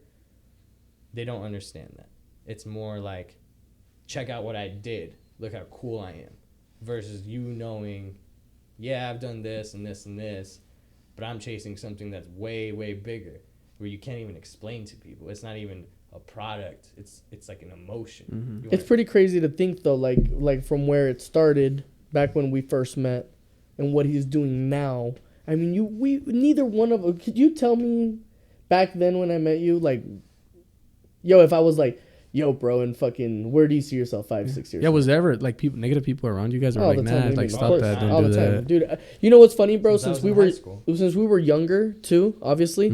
they don't understand that. It's more like, check out what I did. Look how cool I am. Versus you knowing, yeah, I've done this and this and this, but I'm chasing something that's way, way bigger, where you can't even explain to people. It's not even a product. It's like an emotion. It's pretty crazy to think, though, like from where it started back when we first met and what he's doing now. I mean, we neither one of us, could you tell me back then when I met you, like, yo, if I was like, yo, bro, and fucking, where do you see yourself 5-6 years? Yeah, was there ever like negative people around you guys? Are like, nah, like stop that, don't do that, dude. You know what's funny, bro? Since we were younger too, obviously,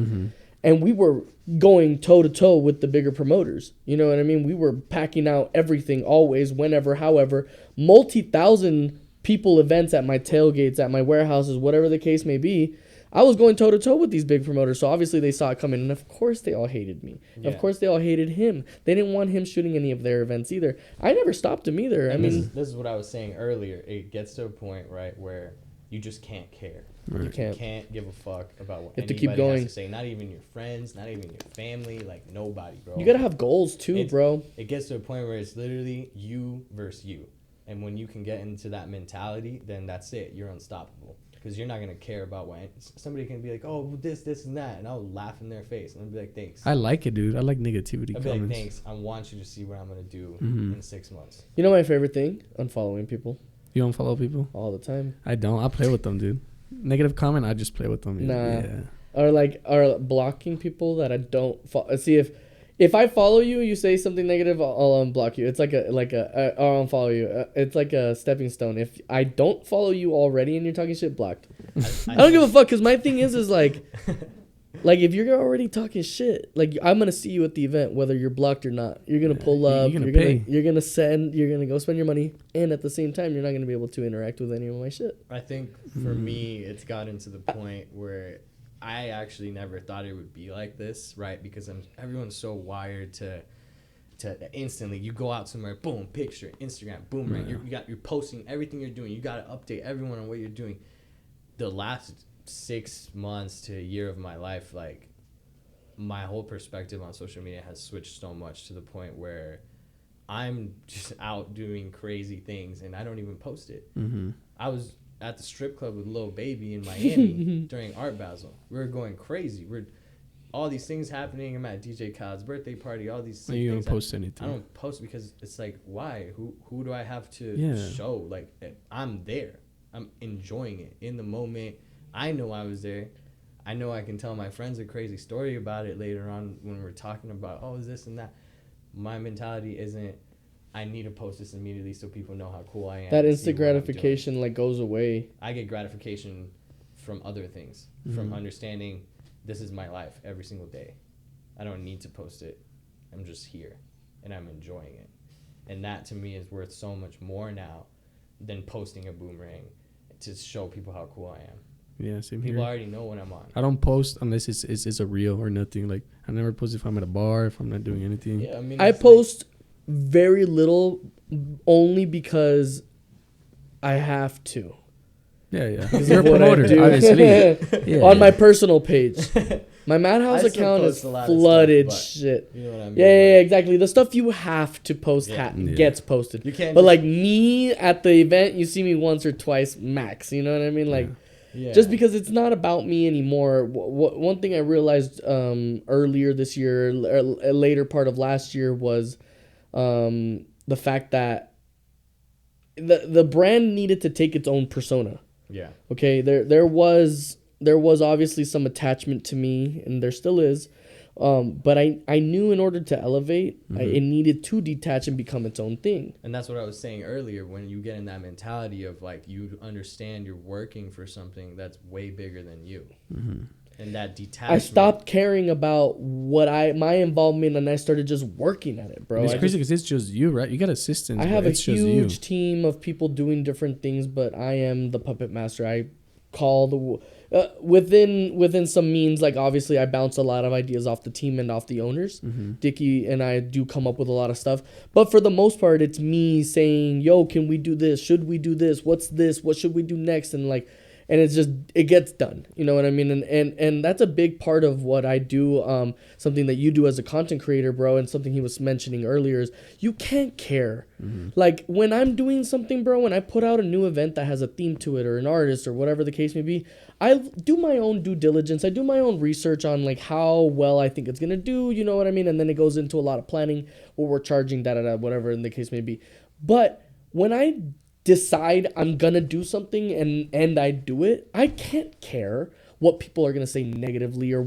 and we were going toe to toe with the bigger promoters. You know what I mean? We were packing out everything, always, whenever, however, multi-thousand people events at my tailgates, at my warehouses, whatever the case may be. I was going toe to toe with these big promoters, so obviously they saw it coming, and of course they all hated me. Yeah. Of course they all hated him. They didn't want him shooting any of their events either. I never stopped him either. And this is what I was saying earlier. It gets to a point, right, where you just can't care. Right. You can't. You can't give a fuck about what You have to anybody keep going. has to say. Not even your friends, not even your family, like nobody, bro. You gotta have goals too, bro. It gets to a point where it's literally you versus you. And when you can get into that mentality, then that's it. You're unstoppable. Because you're not going to care about what somebody can be like, oh, this, and that. And I'll laugh in their face. And I'll be like, thanks. I like it, dude. I like negativity I'll comments. be like, thanks. I want you to see what I'm going to do in 6 months. You know my favorite thing? Unfollowing people. You don't follow people? All the time. I don't. I play with them, dude. Negative comment, I just play with them. Nah. Yeah. Or blocking people that I don't follow. See, if I follow you, you say something negative, I'll unblock you. It's like I'll unfollow you. It's like a stepping stone. If I don't follow you already and you're talking shit, blocked. I don't give a fuck, because my thing is like if you're already talking shit, like I'm gonna see you at the event whether you're blocked or not. You're gonna pull up. You're gonna go spend your money, and at the same time, you're not gonna be able to interact with any of my shit. I think for me, it's gotten to the point where I actually never thought it would be like this, right? Because everyone's so wired to instantly, you go out somewhere, boom, picture, Instagram, boom, right? You're posting everything you're doing. You got to update everyone on what you're doing. The last 6 months to a year of my life, like my whole perspective on social media has switched so much to the point where I'm just out doing crazy things and I don't even post it. I was at the strip club with Lil Baby in Miami during Art Basel. We were going crazy. All these things happening. I'm at DJ Khaled's birthday party. All these things. You don't post anything. I don't post because it's like, why? Who do I have to show? Like, I'm there. I'm enjoying it in the moment. I know I was there. I know I can tell my friends a crazy story about it later on when we're talking about, oh, this and that. My mentality isn't, I need to post this immediately so people know how cool I am. That instant gratification like goes away. I get gratification from other things, from understanding this is my life every single day. I don't need to post it. I'm just here and I'm enjoying it. And that to me is worth so much more now than posting a boomerang to show people how cool I am. Yeah, same here. People already know when I'm on. I don't post unless it's a reel or nothing. Like I never post if I'm at a bar, if I'm not doing anything. Yeah, I mean, I post very little, only because I have to. Yeah. You're a promoter, obviously. On my personal page. My Madhouse account is flooded shit. You know what I mean? Yeah, exactly. The stuff you have to post gets posted. You can't. But like me at the event, you see me once or twice max. You know what I mean? Like, just because it's not about me anymore. One thing I realized earlier this year, a later part of last year, was the fact that the brand needed to take its own persona. Yeah. Okay. There was obviously some attachment to me, and there still is. But I knew in order to elevate, it needed to detach and become its own thing. And that's what I was saying earlier. When you get in that mentality of like, you understand you're working for something that's way bigger than you. And that detachment. I stopped caring about my involvement, and I started just working at it, bro. And it's crazy because it's just you, right? You got assistants. I have a huge team of people doing different things, but I am the puppet master. I call the within some means, like obviously I bounce a lot of ideas off the team and off the owners. Dickie and I do come up with a lot of stuff, but for the most part, it's me saying, "Yo, can we do this? Should we do this? What's this? What should we do next?" And it's just, it gets done. You know what I mean? And that's a big part of what I do. Something that you do as a content creator, bro, and something he was mentioning earlier is you can't care. Like when I'm doing something, bro, when I put out a new event that has a theme to it or an artist or whatever the case may be, I do my own due diligence. I do my own research on like how well I think it's going to do. You know what I mean? And then it goes into a lot of planning, what we're charging, whatever in the case may be. But when I decide I'm gonna do something and I do it, I can't care what people are gonna say negatively or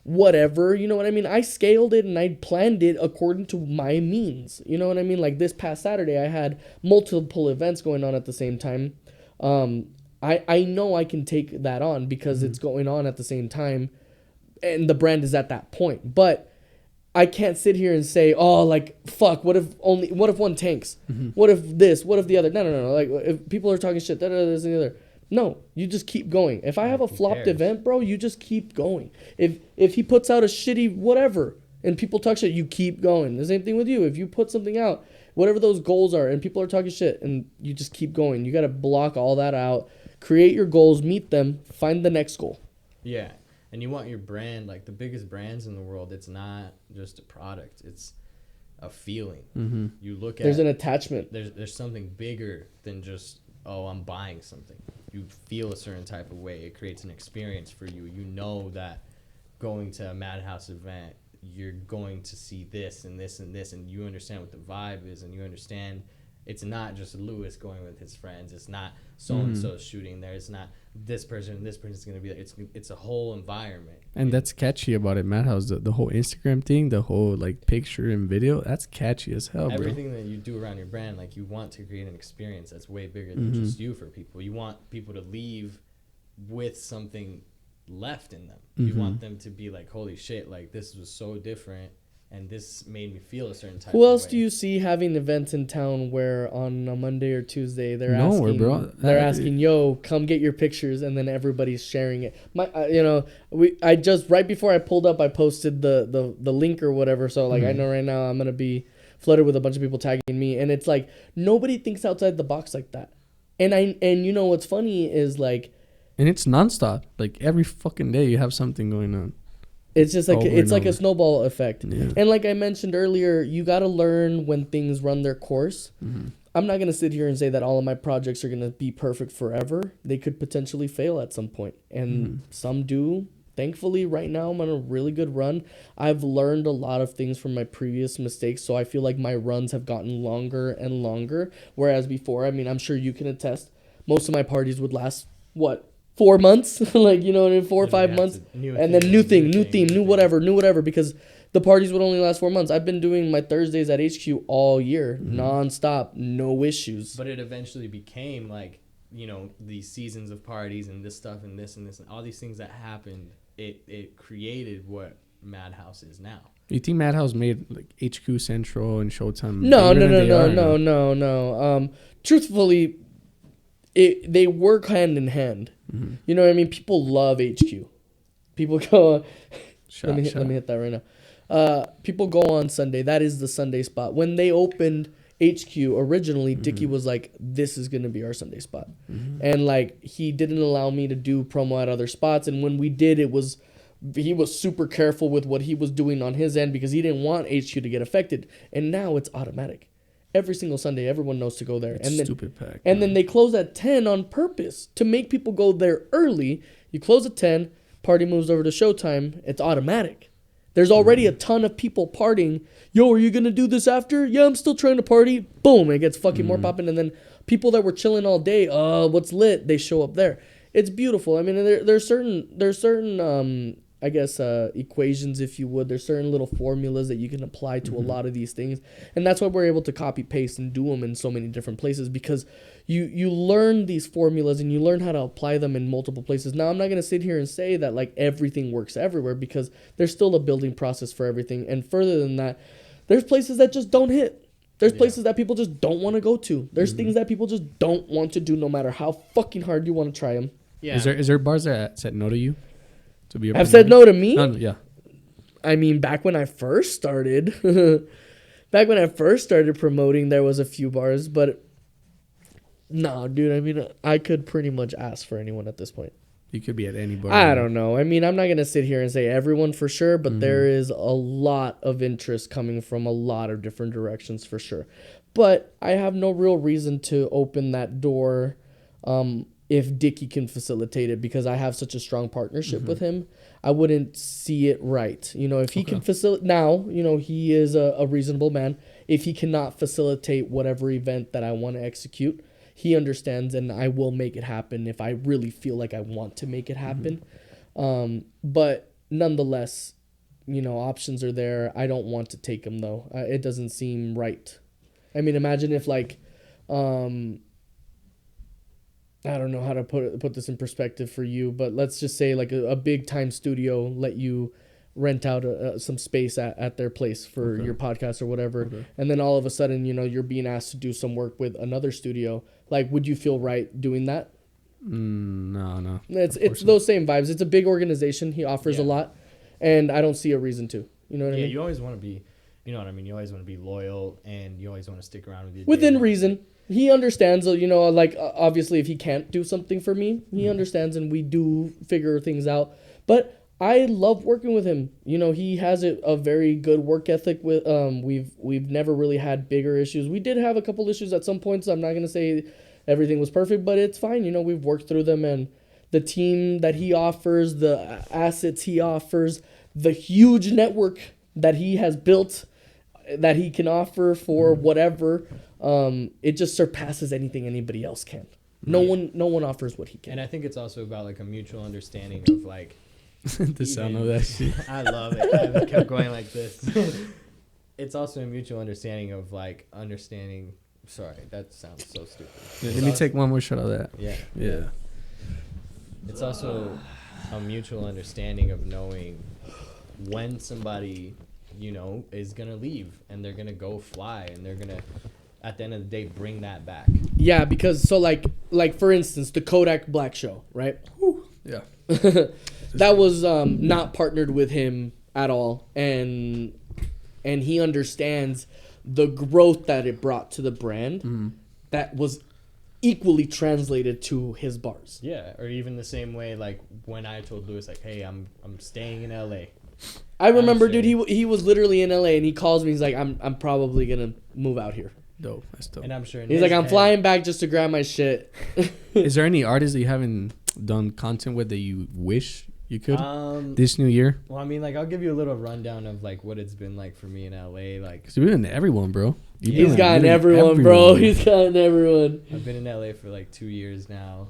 whatever, you know what I mean? I scaled it and I planned it according to my means, you know what I mean? Like this past Saturday, I had multiple events going on at the same time. I know I can take that on because it's going on at the same time and the brand is at that point, but I can't sit here and say, oh, like, fuck, what if one tanks? What if this? What if the other? No. Like, if people are talking shit, this and the other. No, you just keep going. If I have a flopped event, bro, you just keep going. If he puts out a shitty whatever and people talk shit, you keep going. The same thing with you. If you put something out, whatever those goals are, and people are talking shit, and you just keep going. You got to block all that out. create your goals, meet them, find the next goal. Yeah. And you want your brand, like the biggest brands in the world, it's not just a product. It's a feeling. Mm-hmm. You look at... There's an attachment. There's something bigger than just, oh, I'm buying something. You feel a certain type of way. It creates an experience for you. You know that going to a Madhouse event, you're going to see this and this and this, and you understand what the vibe is, and you understand it's not just Lewis going with his friends. It's not so-and-so shooting there. It's not this person and this person's going to be there. It's a whole environment. And that's catchy about it, Madhouse. The whole Instagram thing, the whole like picture and video, that's catchy as hell, bro. Everything that you do around your brand, like you want to create an experience that's way bigger than just you for people. You want people to leave with something left in them. You want them to be like, holy shit, like this was so different. And this made me feel a certain type of way. Who else do you see having events in town where on a Monday or Tuesday they're asking, yo, come get your pictures, and then everybody's sharing it. I just right before I pulled up, I posted the link or whatever. So like I know right now I'm gonna be flooded with a bunch of people tagging me, and it's like nobody thinks outside the box like that. And you know what's funny is like, and it's nonstop. Like every fucking day you have something going on. It's just like like a snowball effect. Yeah. And like I mentioned earlier, you got to learn when things run their course. I'm not going to sit here and say that all of my projects are going to be perfect forever. They could potentially fail at some point, and some do. Thankfully, right now I'm on a really good run. I've learned a lot of things from my previous mistakes, so I feel like my runs have gotten longer and longer. Whereas before, I mean, I'm sure you can attest, most of my parties would last, 4 months, like, you know, in 4 or 5 months, and then new theme, new whatever, because the parties would only last 4 months. I've been doing my Thursdays at HQ all year, nonstop, no issues. But it eventually became like, you know, these seasons of parties and this stuff and this and this and all these things that happened. It created what Madhouse is now. You think Madhouse made like HQ Central and Showtime? No. Truthfully, they work hand in hand. You know what I mean? People love HQ. People go. Let me hit that right now. People go on Sunday. That is the Sunday spot. When they opened HQ originally, Dickie was like, "This is gonna be our Sunday spot," and like he didn't allow me to do promo at other spots. And when we did, he was super careful with what he was doing on his end because he didn't want HQ to get affected. And now it's automatic. Every single Sunday, everyone knows to go there. It's stupid pack. And then they close at 10 on purpose to make people go there early. You close at 10, party moves over to Showtime. It's automatic. There's already a ton of people partying. Yo, are you going to do this after? Yeah, I'm still trying to party. Boom, it gets fucking more popping. And then people that were chilling all day, what's lit? They show up there. It's beautiful. I mean, there's certain I guess, equations, if you would. There's certain little formulas that you can apply to a lot of these things. And that's why we're able to copy paste and do them in so many different places, because you learn these formulas and you learn how to apply them in multiple places. Now, I'm not going to sit here and say that like everything works everywhere, because there's still a building process for everything. And further than that, there's places that just don't hit. There's places that people just don't want to go to. There's things that people just don't want to do no matter how fucking hard you want to try them. Yeah. Is there bars that said no to you? Have said no to me? Yeah. I mean, back when I first started promoting, there was a few bars, but no, dude, I mean, I could pretty much ask for anyone at this point. You could be at any bar. I don't know. I mean, I'm not going to sit here and say everyone for sure, but there is a lot of interest coming from a lot of different directions for sure. But I have no real reason to open that door if Dickie can facilitate it, because I have such a strong partnership with him. I wouldn't see it right. You know, if he can facilitate, now, you know, he is a reasonable man. If he cannot facilitate whatever event that I want to execute, he understands, and I will make it happen if I really feel like I want to make it happen. But nonetheless, you know, options are there. I don't want to take them, though. It doesn't seem right. I mean, imagine if, like, I don't know how to put this in perspective for you, but let's just say like a big time studio let you rent out some space at their place for your podcast or whatever. And then all of a sudden, you know, you're being asked to do some work with another studio. Like, would you feel right doing that? No. It's those same vibes. It's a big organization. He offers a lot, and I don't see a reason to. You know what I mean? Yeah, you always want to be, you know what I mean? You always want to be loyal, and you always want to stick around with your within reason. he understands, you know, like obviously if he can't do something for me, he understands, and we do figure things out. But I love working with him. You know, he has a very good work ethic. With we've never really had bigger issues. We did have a couple issues at some points. I'm not gonna say everything was perfect, but it's fine. You know, we've worked through them, and the team that he offers, the assets he offers, the huge network that he has built, that he can offer for whatever, it just surpasses anything anybody else can. No one offers what he can. And I think it's also about like a mutual understanding of like The sound of that shit. I love it. I kept going like this. It's also a mutual understanding of like understanding. Sorry, that sounds so stupid. Yeah, let me take one more shot of that. Yeah. It's also a mutual understanding of knowing when somebody, you know, is gonna leave and they're gonna go fly and they're gonna, at the end of the day, bring that back. Yeah, because so like for instance, the Kodak Black show, right? Yeah. That was not partnered with him at all, and he understands the growth that it brought to the brand. That was equally translated to his bars. Yeah, or even the same way like when I told Lewis like, hey, I'm staying in LA. I remember, dude, he was literally in LA and he calls me. He's like, I'm probably gonna move out here. Dope. That's dope. And I'm sure He's like, I'm flying back just to grab my shit. Is there any artists that you haven't done content with that you wish you could this new year? Well, I mean, like, I'll give you a little rundown of like what it's been like for me in LA. Like, Cause you've been to everyone, bro. He's gotten everyone, bro. He's gotten everyone. I've been in LA for like 2 years now.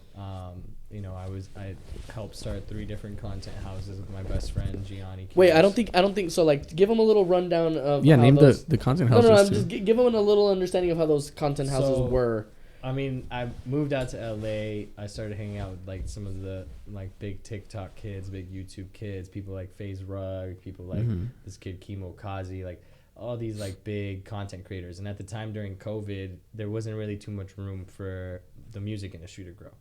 You know, I helped start 3 different content houses with my best friend Gianni. Wait, I don't think so. Like, give him a little rundown of how name the content houses. No, I'm just give him a little understanding of how those content houses were. I mean, I moved out to LA. I started hanging out with like some of the like big TikTok kids, big YouTube kids, people like FaZe Rug, people like this kid Kimo Kazi, like all these like big content creators. And at the time during COVID, there wasn't really too much room for the music industry to grow.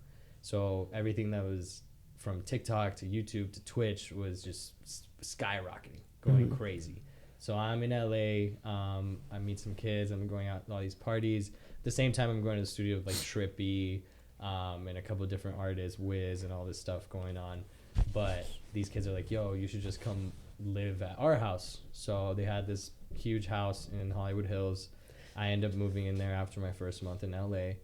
So everything that was from TikTok to YouTube to Twitch was just skyrocketing, going crazy. So I'm in LA. I meet some kids. I'm going out to all these parties. At the same time, I'm going to the studio with like Trippy and a couple of different artists, Wiz, and all this stuff going on. But these kids are like, yo, you should just come live at our house. So they had this huge house in Hollywood Hills. I ended up moving in there after my first month in LA.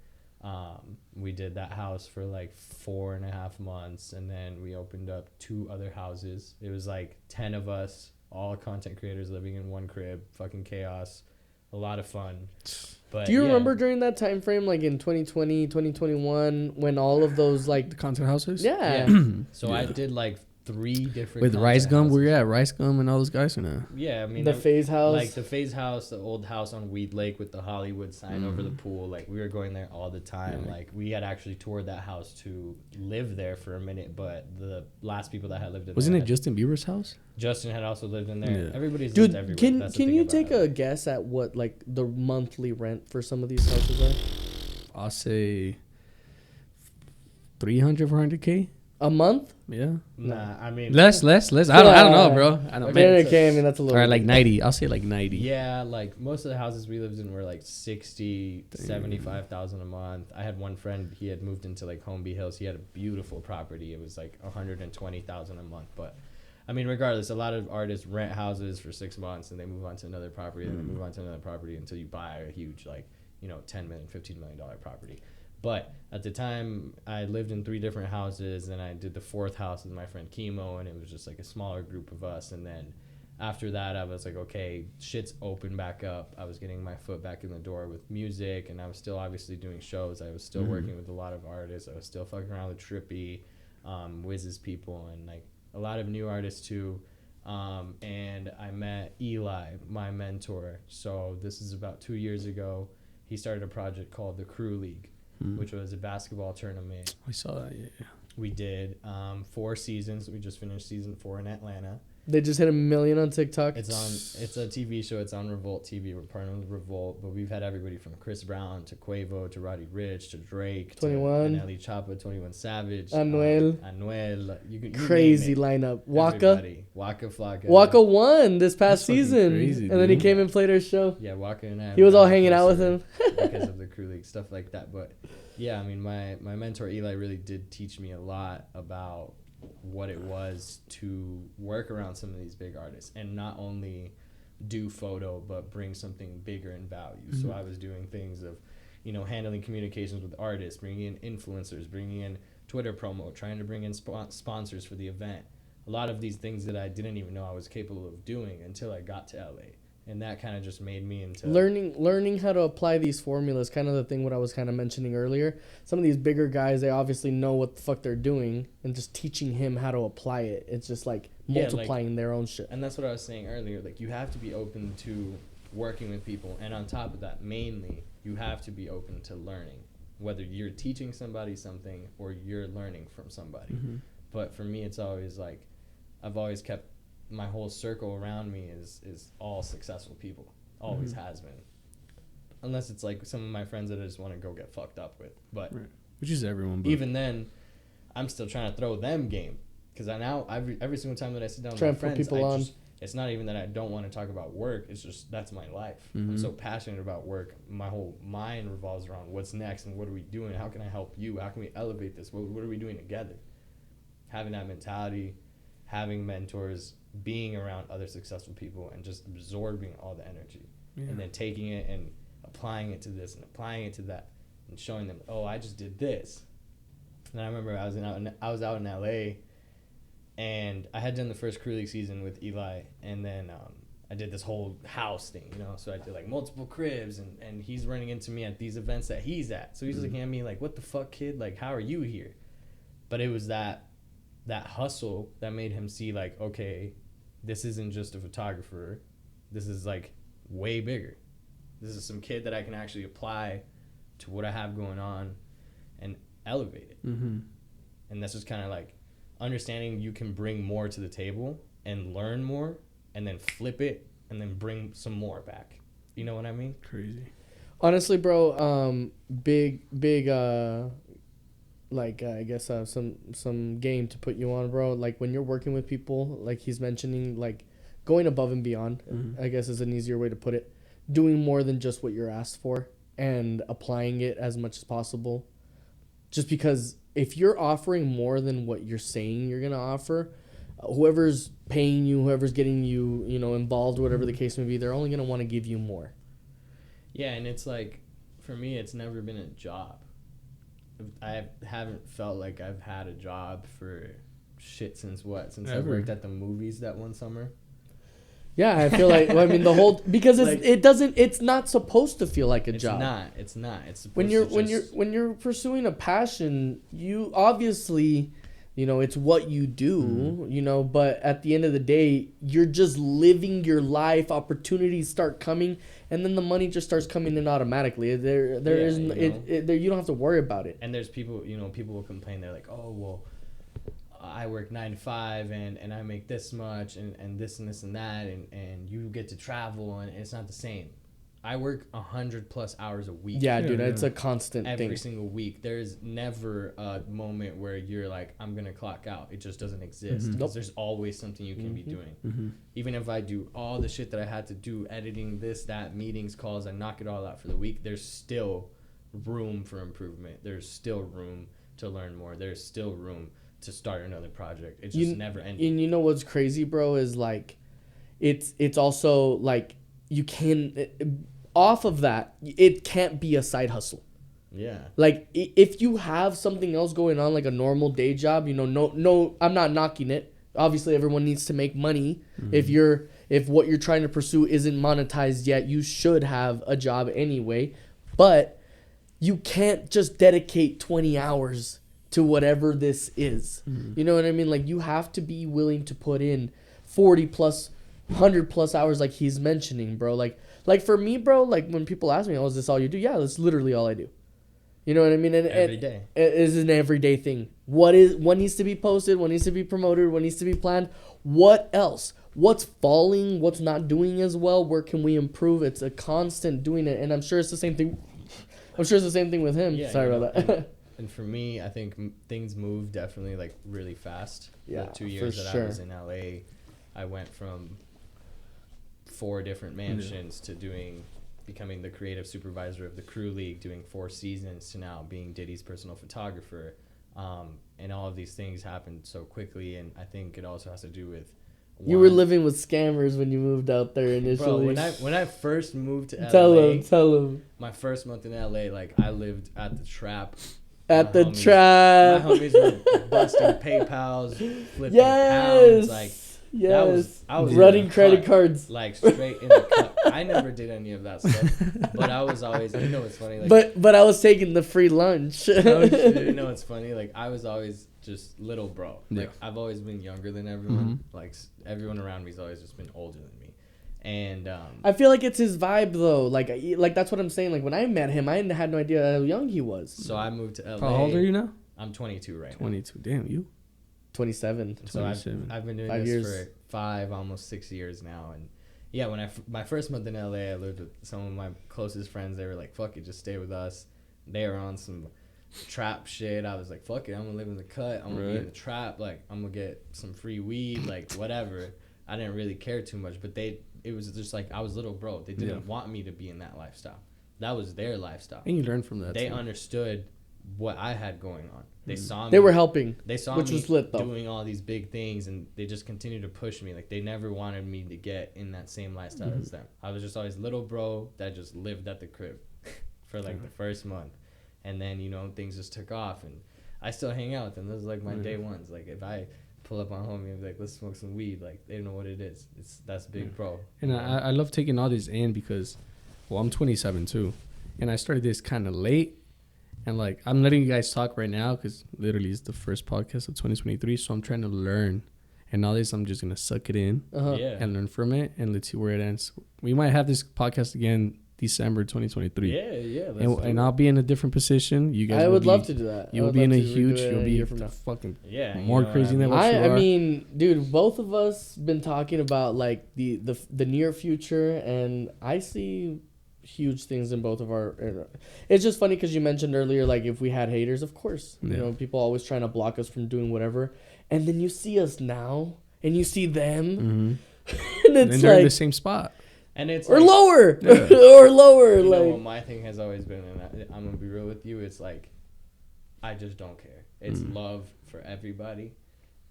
We did that house for like 4.5 months, and then we opened up 2 other houses. It was like 10 of us, all content creators living in one crib, fucking chaos, a lot of fun. But do you remember during that time frame, like in 2020, 2021, when all of those like the content houses? Yeah. So I did like 3 different with Rice Gum. Were you at Rice Gum and all those guys or no? Yeah, I mean the FaZe house, like the FaZe house, the old house on Weed Lake with the Hollywood sign over the pool. Like we were going there all the time. Yeah. Like we had actually toured that house to live there for a minute, but the last people that had lived in wasn't there it Justin Bieber's house? Justin had also lived in there. Yeah. Everybody's lived everywhere. Dude, That's the can thing you about take LA. a guess at what like the monthly rent for some of these houses are? I'll say 300, 400K. A month? Yeah. Nah, I mean Less. I don't know, bro. I don't know. Okay, I mean that's a little. All right, like 90. I'll say like 90. Yeah, like most of the houses we lived in were like 60, 75,000 a month. I had one friend, he had moved into like Holmby Hills. He had a beautiful property. It was like 120,000 a month. But I mean, regardless, a lot of artists rent houses for 6 months and they move on to another property and they move on to another property until you buy a huge, like, you know, $10 million, $15 million property. But at the time, I lived in 3 different houses, and I did the 4th house with my friend Kimo, and it was just like a smaller group of us. And then after that, I was like, okay, shit's open back up. I was getting my foot back in the door with music, and I was still obviously doing shows. I was still working with a lot of artists. I was still fucking around with Trippy, Wiz's people, and like a lot of new artists too. And I met Eli, my mentor. So this is about 2 years ago. He started a project called the Crew League, which was a basketball tournament. I saw that, yeah. We did 4 seasons. We just finished season 4 in Atlanta. They just hit 1 million on TikTok. It's a TV show. It's on Revolt TV. We're partnered with Revolt, but we've had everybody from Chris Brown to Quavo to Roddy Ricch to Drake 21 to Nelly Choppa, 21 Savage, Anuel. You Crazy lineup. Waka Flocka. Waka won this past That's season, crazy, and then he dude. came and played our show. Yeah, Waka and I. He was all hanging out with him because of the crew league stuff like that. But yeah, I mean, my mentor Eli really did teach me a lot about what it was to work around some of these big artists and not only do photo but bring something bigger in value. So I was doing things of, handling communications with artists, bringing in influencers, bringing in Twitter promo, trying to bring in sponsors for the event. A lot of these things that I didn't even know I was capable of doing until I got to LA. And that kind of just made me into learning how to apply these formulas. Kind of the thing what I was kind of mentioning earlier. Some of these bigger guys, they obviously know what the fuck they're doing, and just teaching him how to apply it. It's just like multiplying their own shit. And that's what I was saying earlier. Like, you have to be open to working with people, and on top of that, mainly you have to be open to learning, whether you're teaching somebody something or you're learning from somebody. But for me, it's always like I've always kept my whole circle around me is all successful people. Always has been. Unless it's like some of my friends that I just want to go get fucked up with. But which is everyone. But even then, I'm still trying to throw them game. Because every single time that I sit down with my friends, it's not even that I don't want to talk about work. It's just that's my life. I'm so passionate about work. My whole mind revolves around what's next and what are we doing? How can I help you? How can we elevate this? What are we doing together? Having that mentality, having mentors, being around other successful people, and just absorbing all the energy, and then taking it and applying it to this and applying it to that, and showing them, oh, I just did this. And I remember I was out in LA, and I had done the first crew league season with Eli, and then I did this whole house thing, so I did like multiple cribs, and he's running into me at these events that he's at, so he's looking at me like, what the fuck, kid, like, how are you here? But it was that hustle that made him see, like, okay, this isn't just a photographer. This is like way bigger. This is some kid that I can actually apply to what I have going on and elevate it. And that's just kind of like understanding you can bring more to the table and learn more and then flip it and then bring some more back. You know what I mean? Crazy. Honestly, bro, big I guess some game to put you on, bro. Like when you're working with people, like he's mentioning, like going above and beyond, I guess is an easier way to put it. Doing more than just what you're asked for and applying it as much as possible. Just because if you're offering more than what you're saying you're going to offer, whoever's paying you, whoever's getting you, involved, whatever the case may be, they're only going to want to give you more. Yeah, and it's like, for me, it's never been a job. I haven't felt like I've had a job for shit since I worked at the movies that one summer. Yeah, I feel like the whole, because it's not supposed to feel like a job. It's not. It's supposed when you're pursuing a passion, you obviously, it's what you do, but at the end of the day, you're just living your life. Opportunities start coming, and then the money just starts coming in automatically. You don't have to worry about it. And there's people, people will complain. They're like, oh, well, I work 9 to 5 and I make this much and this and this and that, and you get to travel, and it's not the same. I work 100+ hours a week. Yeah, dude, it's a constant thing. Every single week. There's never a moment where you're like, I'm going to clock out. It just doesn't exist. Because there's always something you can be doing. Even if I do all the shit that I had to do, editing, this, that, meetings, calls, I knock it all out for the week, there's still room for improvement. There's still room to learn more. There's still room to start another project. It's just never ending. And you know what's crazy, bro, is like, it's also like, you can... Off of that, it can't be a side hustle. Yeah. Like, if you have something else going on, like a normal day job, no, I'm not knocking it. Obviously, everyone needs to make money. If what you're trying to pursue isn't monetized yet, you should have a job anyway. But you can't just dedicate 20 hours to whatever this is. You know what I mean? Like, you have to be willing to put in 40+, 100+ hours, like he's mentioning, bro. Like for me, bro, like when people ask me, oh, is this all you do? Yeah, that's literally all I do. You know what I mean? And Every day. it is an everyday thing. What needs to be posted? What needs to be promoted? What needs to be planned? What else? What's falling? What's not doing as well? Where can we improve? It's a constant doing it, and I'm sure it's the same thing. I'm sure it's the same thing with him. Yeah, Sorry about that. And for me, I think things move definitely like really fast. Yeah, the 2 years that sure. I was in LA, I went from 4 different mansions to becoming the creative supervisor of the Crew League, doing 4 seasons, to now being Diddy's personal photographer. And all of these things happened so quickly, and I think it also has to do with You were living with scammers when you moved out there initially. Bro, when I first moved to LA, tell him. My first month in LA, like I lived at the Trap. At the homies, Trap. My homies were busting PayPals, flipping pounds, like. Yes. I was running credit cards. Like straight in the cut. I never did any of that stuff. But I was always, you know what's funny? Like, but I was taking the free lunch. You know what's funny? Like I was always just little bro. Like I've always been younger than everyone. Like everyone around me's always just been older than me. And I feel like it's his vibe though. Like that's what I'm saying. Like when I met him, I had no idea how young he was. So I moved to LA. How old are you now? I'm 22 right now. 22. Damn, you. 27. So I've been doing 5 this years. for 5, almost 6 years now. And yeah, when my first month in LA, I lived with some of my closest friends. They were like, fuck it, just stay with us. They were on some trap shit. I was like, fuck it, I'm gonna live in the cut. I'm gonna be in the trap. Like, I'm gonna get some free weed, like whatever. I didn't really care too much, but it was just like, I was little bro. They didn't want me to be in that lifestyle. That was their lifestyle. And you learn from that. They understood what I had going on. They saw me. They were helping. They saw which me was lit, though. doing all these big things, and they just continued to push me. Like, they never wanted me to get in that same lifestyle as them. I was just always little bro that just lived at the crib for like the first month, and then things just took off, and I still hang out with them. Those are like my day ones. Like if I pull up on homie and be like, let's smoke some weed, like they don't know what it is. That's big bro. And I love taking all this in because, well, I'm 27 too, and I started this kind of late. And, like, I'm letting you guys talk right now because literally it's the first podcast of 2023. So I'm trying to learn. And all this, I'm just going to suck it in and learn from it. And let's see where it ends. We might have this podcast again December 2023. Yeah. And I'll be in a different position. You guys I would love to do that. You'll be in a huge, you'll be fucking more crazy than what you are. I mean, dude, both of us been talking about, like, the near future. And I see huge things in both of our. It's just funny because you mentioned earlier, like, if we had haters, of course, people always trying to block us from doing whatever, and then you see us now and you see them, and it's they're like in the same spot, and it's or like, lower or lower. What my thing has always been, and I'm gonna be real with you, it's like I just don't care. It's love for everybody.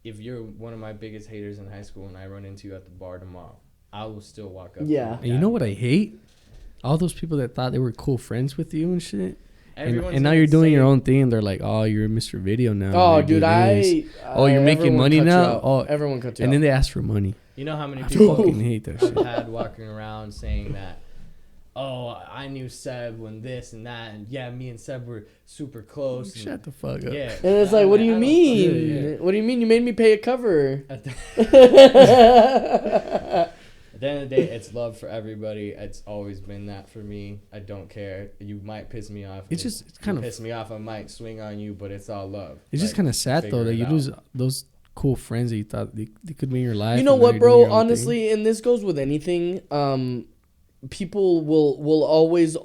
If you're one of my biggest haters in high school and I run into you at the bar tomorrow, I will still walk up. Yeah. And you know what I hate? All those people that thought they were cool friends with you and shit. And now you're doing your own thing and they're like, oh, you're Mr. Video now. Oh, dude, you're making money now? Oh, everyone cut you And out. then they ask for money. You know how many I people fucking hate that shit. I've had walking around saying that, oh, I knew Seb when this and that, and yeah, me and Seb were super close. Shut the fuck up. Yeah. And it's like, what do you mean? What do you mean you made me pay a cover? At the end of the day, it's love for everybody. It's always been that for me. I don't care. You might piss me off. It's kind of piss me off. I might swing on you, but it's all love. It's just kind of sad though that you lose those cool friends that you thought they could be in your life. You know what, bro? Honestly, and this goes with anything. People will always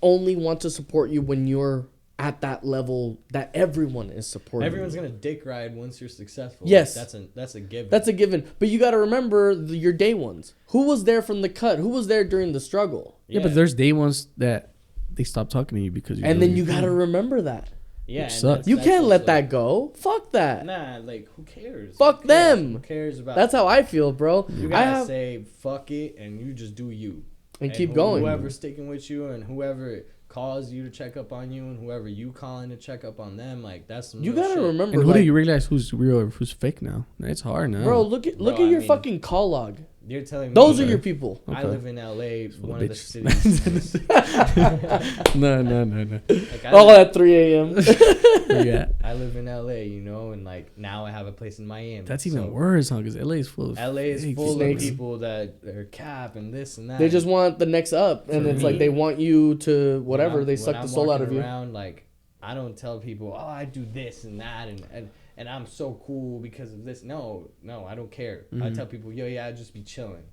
only want to support you when you're at that level that everyone is supporting. Everyone's gonna dick ride once you're successful. Yes, that's a given. That's a given. But you got to remember your day ones. Who was there from the cut? Who was there during the struggle? Yeah, but there's day ones that they stop talking to you because you're and then you got to remember that. Yeah, you can't let that go. Fuck that. Nah, like who cares? Fuck them. Who cares about? That's how I feel, bro. You gotta say fuck it, and you just do you, and keep going. Whoever's sticking with you, and whoever calls you to check up on you, and whoever you calling to check up on them, like that's some you gotta shit. remember. And who do you realize who's real or who's fake now? It's hard now, bro. Look at your fucking call log. You're telling me those are your people. I live in LA, one of the cities. No. Like, all at 3 a.m. Yeah. I live in LA, and like now I have a place in Miami. That's even worse, huh? Because LA is full of of people that are cap and this and that. They just want the next up, and it's like they want you to whatever. They suck the soul out of you. Around, like I don't tell people, oh, I do this and that, and I'm so cool because of this. No, I don't care. I tell people, yo, yeah, I just be chilling.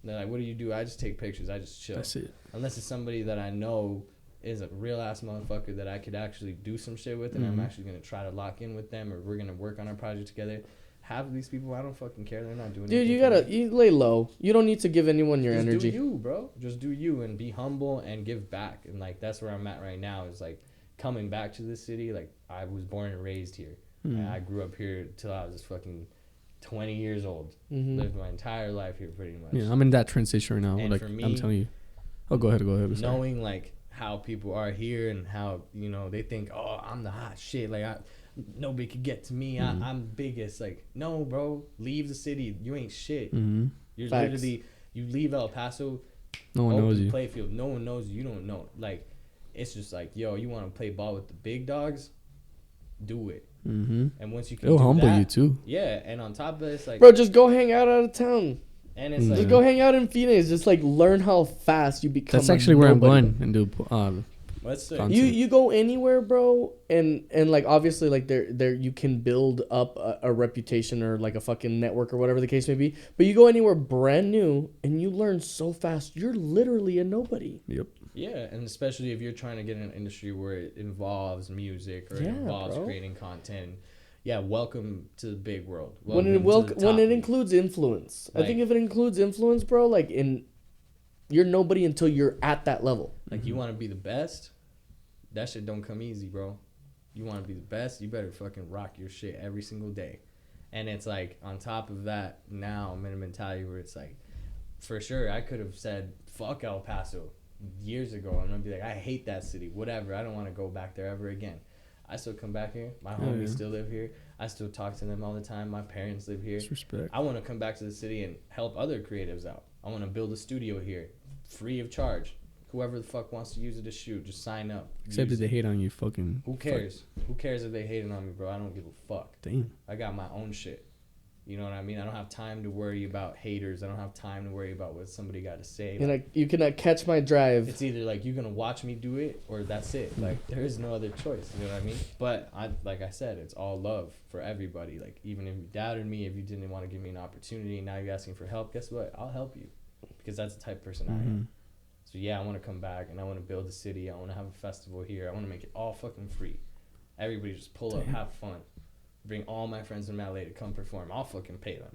They're like, what do you do? I just take pictures. I just chill. That's it. Unless it's somebody that I know is a real ass motherfucker that I could actually do some shit with, and I'm actually gonna try to lock in with them, or we're gonna work on our project together. Half of these people, I don't fucking care. They're not doing. Dude, you lay low. You don't need to give anyone your energy. Just do you, bro. Just do you and be humble and give back. And like that's where I'm at right now. Is like coming back to this city. Like I was born and raised here. And I grew up here till I was fucking 20 years old. Lived my entire life here pretty much. Yeah, I'm in that transition right now. And like for me, I'm telling you. Oh, go ahead. Knowing like how people are here and how they think, oh, I'm the hot shit. Like nobody could get to me. I'm biggest. Like, no, bro. Leave the city. You ain't shit. You're Facts. literally, you leave El Paso. No one knows you. Playfield. No one knows you. You don't know. Like, it's just like, yo, you want to play ball with the big dogs? Do it. And once you can, it'll do humble that, you too. Yeah, and on top of it, it's like, Bro, just go hang out of town. And it's like, just go hang out in Phoenix. Just like learn how fast you become. That's actually where I'm going and do. You go anywhere, bro, and like obviously like there you can build up a reputation or like a fucking network or whatever the case may be. But you go anywhere brand new and you learn so fast. You're literally a nobody. Yep. Yeah, and especially if you're trying to get in an industry where it involves music or it involves creating content. Yeah, welcome to the big world. When it includes influence, like, I think if it includes influence, bro, like you're nobody until you're at that level. Like you want to be the best, that shit don't come easy, bro. You want to be the best, you better fucking rock your shit every single day. And it's like on top of that, now I'm in a mentality where it's like, for sure, I could have said fuck El Paso years ago. I'm gonna be like, I hate that city, whatever. I don't want to go back there ever again. I still come back here. My homies still live here. I still talk to them all the time. My parents live here. Respect. I want to come back to the city and help other creatives out. I want to build a studio here, free of charge. Whoever the fuck wants to use it to shoot, just sign up. Except if they hate on you, fucking. Who cares? Who cares if they hating on me, bro? I don't give a fuck. Damn. I got my own shit. You know what I mean? I don't have time to worry about haters. I don't have time to worry about what somebody got to say. Like, you cannot catch my drive. It's either like you're gonna watch me do it or that's it. Like there is no other choice. You know what I mean? But like I said, it's all love for everybody. Like even if you doubted me, if you didn't want to give me an opportunity, and now you're asking for help, guess what? I'll help you because that's the type of person I am. So yeah, I want to come back and I want to build a city. I want to have a festival here. I want to make it all fucking free. Everybody just pull up, have fun. Bring all my friends from LA to come perform. I'll fucking pay them.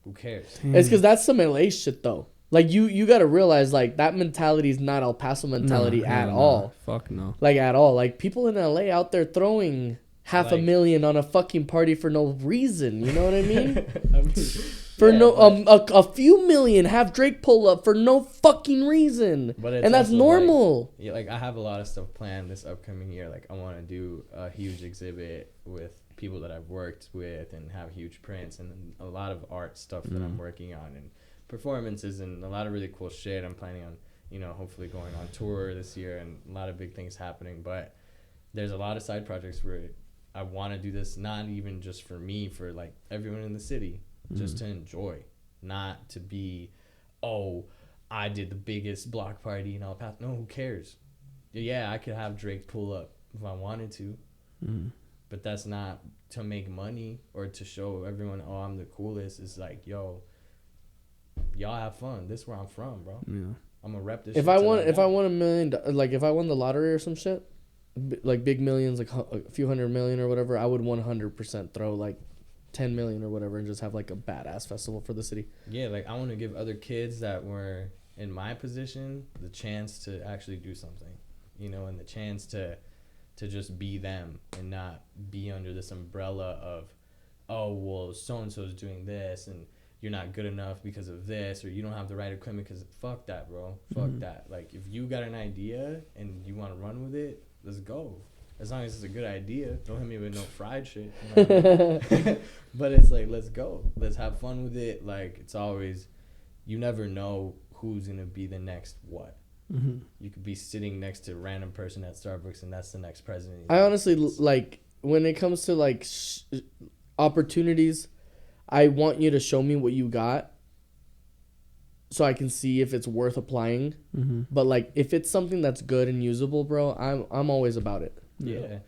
Who cares? It's because that's some LA shit, though. Like, you got to realize, like, that mentality is not El Paso mentality at all. Fuck no. Like, at all. Like, people in LA out there throwing $500,000 on a fucking party for no reason. You know what I mean? A few million have Drake pull up for no fucking reason. And that's normal. Like I have a lot of stuff planned this upcoming year. Like I want to do a huge exhibit with people that I've worked with and have huge prints and a lot of art stuff that I'm working on and performances and a lot of really cool shit. I'm planning on, hopefully going on tour this year and a lot of big things happening. But there's a lot of side projects where I want to do this, not even just for me, for like everyone in the city. Just to enjoy, not to be, oh, I did the biggest block party in El Paso. No, who cares? Yeah, I could have Drake pull up if I wanted to, but that's not to make money or to show everyone, oh, I'm the coolest. It's like, yo, y'all have fun. This is where I'm from, bro. Yeah. I'm gonna rep this. If I won $1 million, like if I won the lottery or some shit, like big millions, like a few $100 million or whatever, I would 100% throw like 10 million or whatever and just have like a badass festival for the city. Yeah, like I want to give other kids that were in my position the chance to actually do something, and the chance to just be them and not be under this umbrella of, oh, well, so-and-so's doing this and you're not good enough because of this or you don't have the right equipment because fuck that, bro. Fuck that. Like if you got an idea and you want to run with it, let's go. As long as it's a good idea, don't hit me with no fried shit. But it's like, let's go. Let's have fun with it. Like, it's always, you never know who's going to be the next what. You could be sitting next to a random person at Starbucks and that's the next president. I honestly, like, when it comes to, like, opportunities, I want you to show me what you got so I can see if it's worth applying. But, like, if it's something that's good and usable, bro, I'm always about it. Yeah.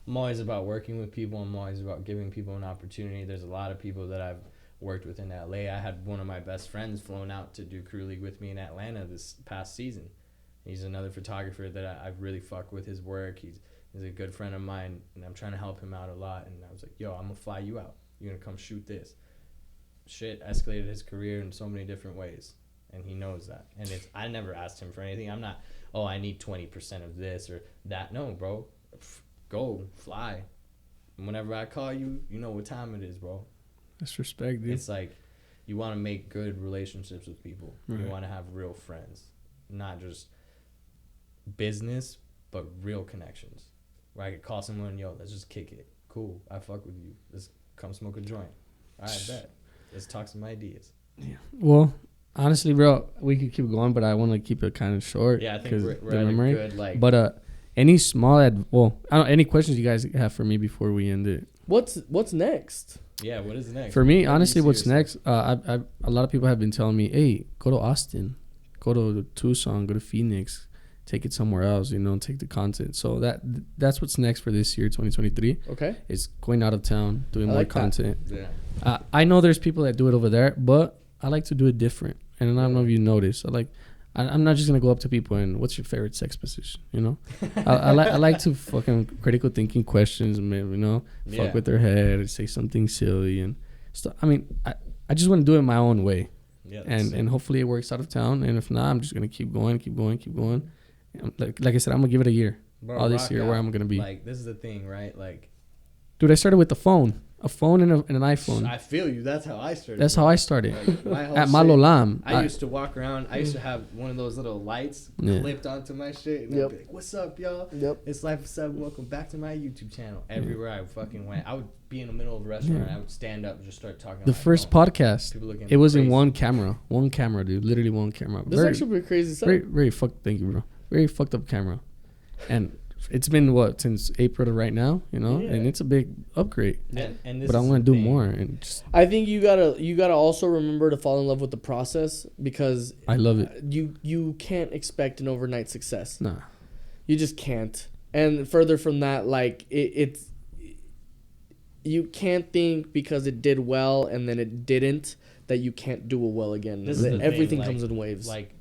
I'm always about working with people. I'm always about giving people an opportunity. There's a lot of people that I've worked with in LA. I had one of my best friends flown out to do crew league with me in Atlanta this past season. He's another photographer that I really fuck with his work. He's a good friend of mine, and I'm trying to help him out a lot. And I was like, yo, I'm going to fly you out. You're going to come shoot this. Shit escalated his career in so many different ways, and he knows that. And I never asked him for anything. I'm not, oh, I need 20% of this or that. No, bro. Go, fly. And whenever I call you, you know what time it is, bro. That's respect, dude. It's like you want to make good relationships with people. Right. You want to have real friends, not just business, but real connections. Where I could call someone, yo, let's just kick it. Cool, I fuck with you. Let's come smoke a joint. All right, bet. Let's talk some ideas. Yeah. Well, honestly, bro, we could keep going, but I want to keep it kind of short. Yeah, I think we're at a good, like... But any small... I don't know, any questions you guys have for me before we end it? What's next? Yeah, what is next? For me, honestly, what's next? A lot of people have been telling me, hey, go to Austin. Go to Tucson. Go to Phoenix. Take it somewhere else, take the content. So that's what's next for this year, 2023. Okay. It's going out of town, doing more content. Yeah. I know there's people that do it over there, but I like to do it different. And I don't know if you notice. I'm not just going to go up to people and what's your favorite sex position, I like to fucking critical thinking questions, fuck with their head and say something silly and stuff. I mean, I just want to do it my own way. Yeah, and hopefully it works out of town. And if not, I'm just going to keep going. Like I said, I'm going to give it a year. Bro, all this year out. where I'm going to be. Like, this is the thing, right? Like, dude, I started with a phone and an iPhone. I feel you. That's how I started. That's how I started. Like, at Malolam. I used to walk around. I used to have one of those little lights clipped onto my shit. And I'd be like, what's up, y'all? Yep. It's Life of 7. Welcome back to my YouTube channel. Everywhere I fucking went, I would be in the middle of a restaurant. And I would stand up and just start talking. The first podcast, it was crazy. In one camera, dude. Literally one camera. This is actually pretty crazy stuff. Very thank you, bro. Very fucked up camera. And it's been since April to right now, and it's a big upgrade. And but I want to do more. And I think you gotta also remember to fall in love with the process, because I love it. You can't expect an overnight success. Nah, you just can't. And further from that, like it's you can't think because it did well and then it didn't that you can't do it well again. Everything comes in waves. Like,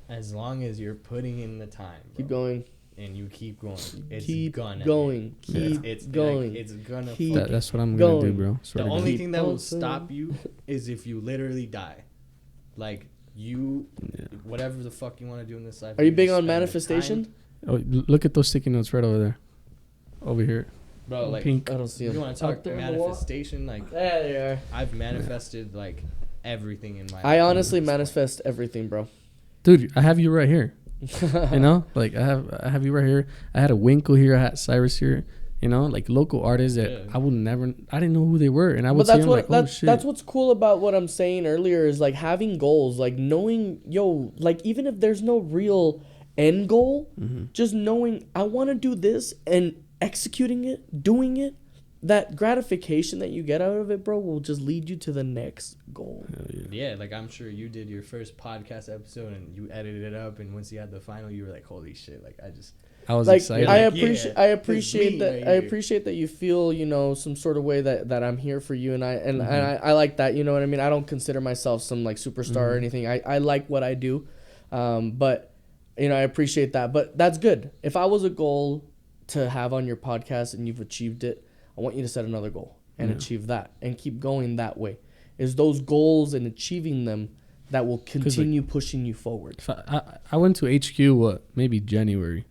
as long as you're putting in the time, bro, keep going. And you keep going. It's keep gonna going. Keep going. Like, it's gonna. That's what I'm gonna do, bro. The only thing that will stop you is if you literally die. Like whatever the fuck you want to do in this life. Are you big on manifestation? Oh, look at those sticky notes right over there. Over here. Bro, like pink. I don't see them. You want to talk manifestation? Like, there they are. I've manifested like everything in my life. I honestly manifest everything, bro. Dude, I have you right here. Like I have you right here. I had a Winkle here. I had Cyrus here. Like local artists that I didn't know who they were, and I would say that's what's cool about what I'm saying earlier is like having goals, like knowing, like even if there's no real end goal, just knowing I want to do this and executing it, doing it. That gratification that you get out of it, bro, will just lead you to the next goal. Yeah, like I'm sure you did your first podcast episode and you edited it up, and once you had the final, you were like, "Holy shit!" Like I was excited. I appreciate that. I appreciate that you feel, some sort of way that I'm here for you, and I like that. You know what I mean? I don't consider myself some like superstar or anything. I like what I do, but I appreciate that. But that's good. If I was a goal to have on your podcast and you've achieved it, I want you to set another goal and achieve that and keep going that way. It's those goals and achieving them that will continue pushing you forward. I went to HQ, maybe January.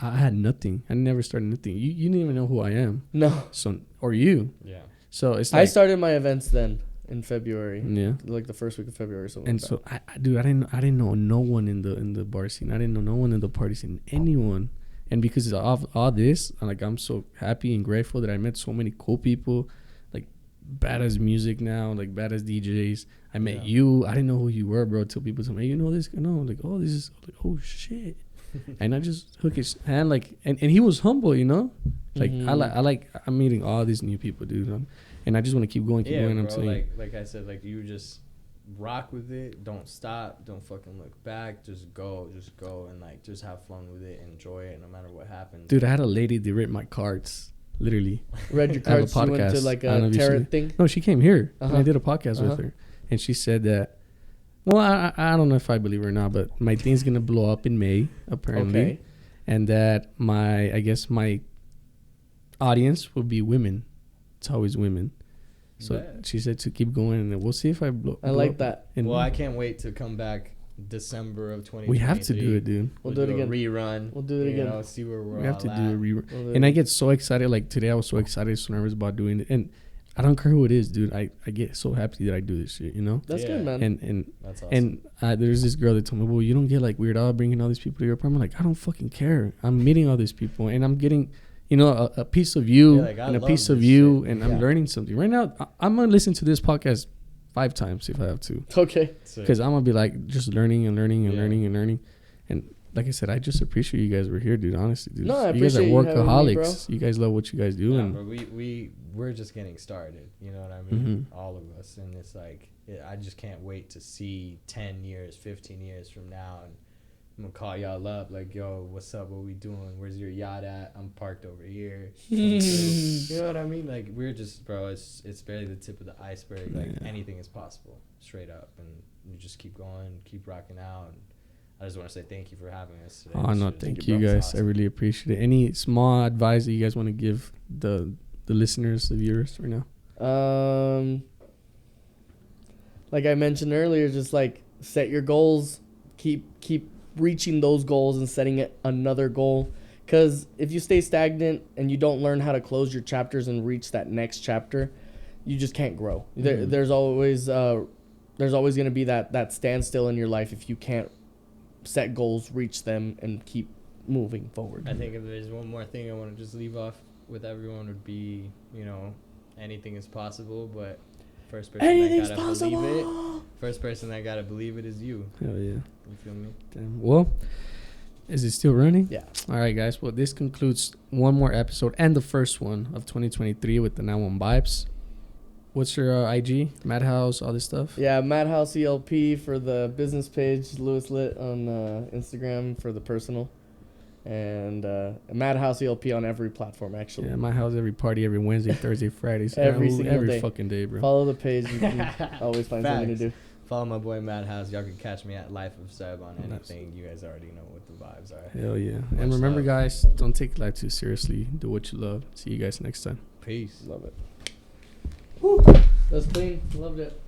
I had nothing. I never started nothing. You didn't even know who I am. No. So, or you. Yeah. So it's like, I started my events then in February. Yeah. Like the first week of February or something. And so I didn't know no one in the bar scene. I didn't know no one in the party scene. Anyone. And because of all this, I'm so happy and grateful that I met so many cool people, like badass music now, like badass DJs. I met you. I didn't know who you were, bro, till people told me, hey, you know this? No, like, oh, this is, like, oh, shit. And I just hook his hand, like, and he was humble, Like, I'm meeting all these new people, dude. And I just want to keep going, bro, I'm saying. Like I said, like, you just rock with it. Don't stop. Don't fucking look back. Just go, and like just have fun with it. Enjoy it, no matter what happens. Dude, I had a lady that read my cards. Literally. Read your I have a cards. She went to podcast. like I don't know a if you tarot seen it. thing. No, she came here and I Uh-huh. did a podcast with her, and she said that. Well, I don't know if I believe her or not, but my thing's gonna blow up in May apparently, Okay. and that my audience will be women. It's always women. So Bet. she said to keep going, and we'll see if I blow. I like that. Well, I can't wait to come back December of 2023. We have to do it, dude. We'll do it again. A rerun. We'll do it again. You know, see where we're We have all to at. do a rerun. We'll do And it. I get so excited. Like today, I was so excited, so nervous about doing it, and I don't care who it is, dude. I get so happy that I do this shit, you know. That's Yeah. good, man. And That's awesome. and there's this girl that told me, well, you don't get like weird out bringing all these people to your apartment. Like, I don't fucking care. I'm meeting all these people, and I'm getting, you know, a piece of you Yeah, like, I and a love piece of this you, shit. and Yeah. I'm learning something. Right now, I'm gonna listen to this podcast 5 times if I have to, Okay. So, because I'm gonna be like just learning and learning and Yeah. learning and learning. And like I said, I just appreciate you guys were here, dude. Honestly, dude. No, I you guys are appreciate you having me, workaholics. You guys love what you guys do, yeah, and but we're just getting started. You know what I mean? Mhm. All of us, and it's like I just can't wait to see 10 years, 15 years from now, and I'm gonna call y'all up like, yo, what's up? What we doing? Where's your yacht at? I'm parked over here. Come through. You know what I mean? Like we're just, bro. It's barely the tip of the iceberg. Like Yeah. anything is possible, straight up, and you just keep going, keep rocking out. And I just want to say thank you for having us today. oh This no, shit is- thank you, you bro. guys. Awesome. I really appreciate it. Any small advice that you guys want to give the listeners, the viewers right now? Like I mentioned earlier, just like set your goals, keep reaching those goals and setting it another goal. Because if you stay stagnant and you don't learn how to close your chapters and reach that next chapter, you just can't grow. Mhm. There's always going to be that standstill in your life if you can't set goals, reach them, and keep moving forward. I think if there's one more thing I want to just leave off with everyone would be, you know, anything is possible, but first person Anything's that gotta believe it. possible. First person that gotta believe it is you. Hell yeah. You feel me? Damn. Well, is it still running? Yeah. All right, guys. Well, this concludes one more episode and the first one of 2023 with the 91 Vibes. What's your IG? Madhouse, all this stuff? Yeah, Madhouse ELP for the business page, Lewis Lit on Instagram for the personal, and Madhouse ELP on every platform actually. Yeah, my house every party every Wednesday, Thursday, Friday. So Every single every day. fucking day, bro. Follow the page, you can always find something to do. Follow my boy Madhouse. Y'all can catch me at Life of Seb on Nice. anything. You guys already know what the vibes are. Hell yeah. Much And remember, love. guys, don't take life too seriously. Do what you love. See you guys next time. Peace. Love it. That's clean. Loved it.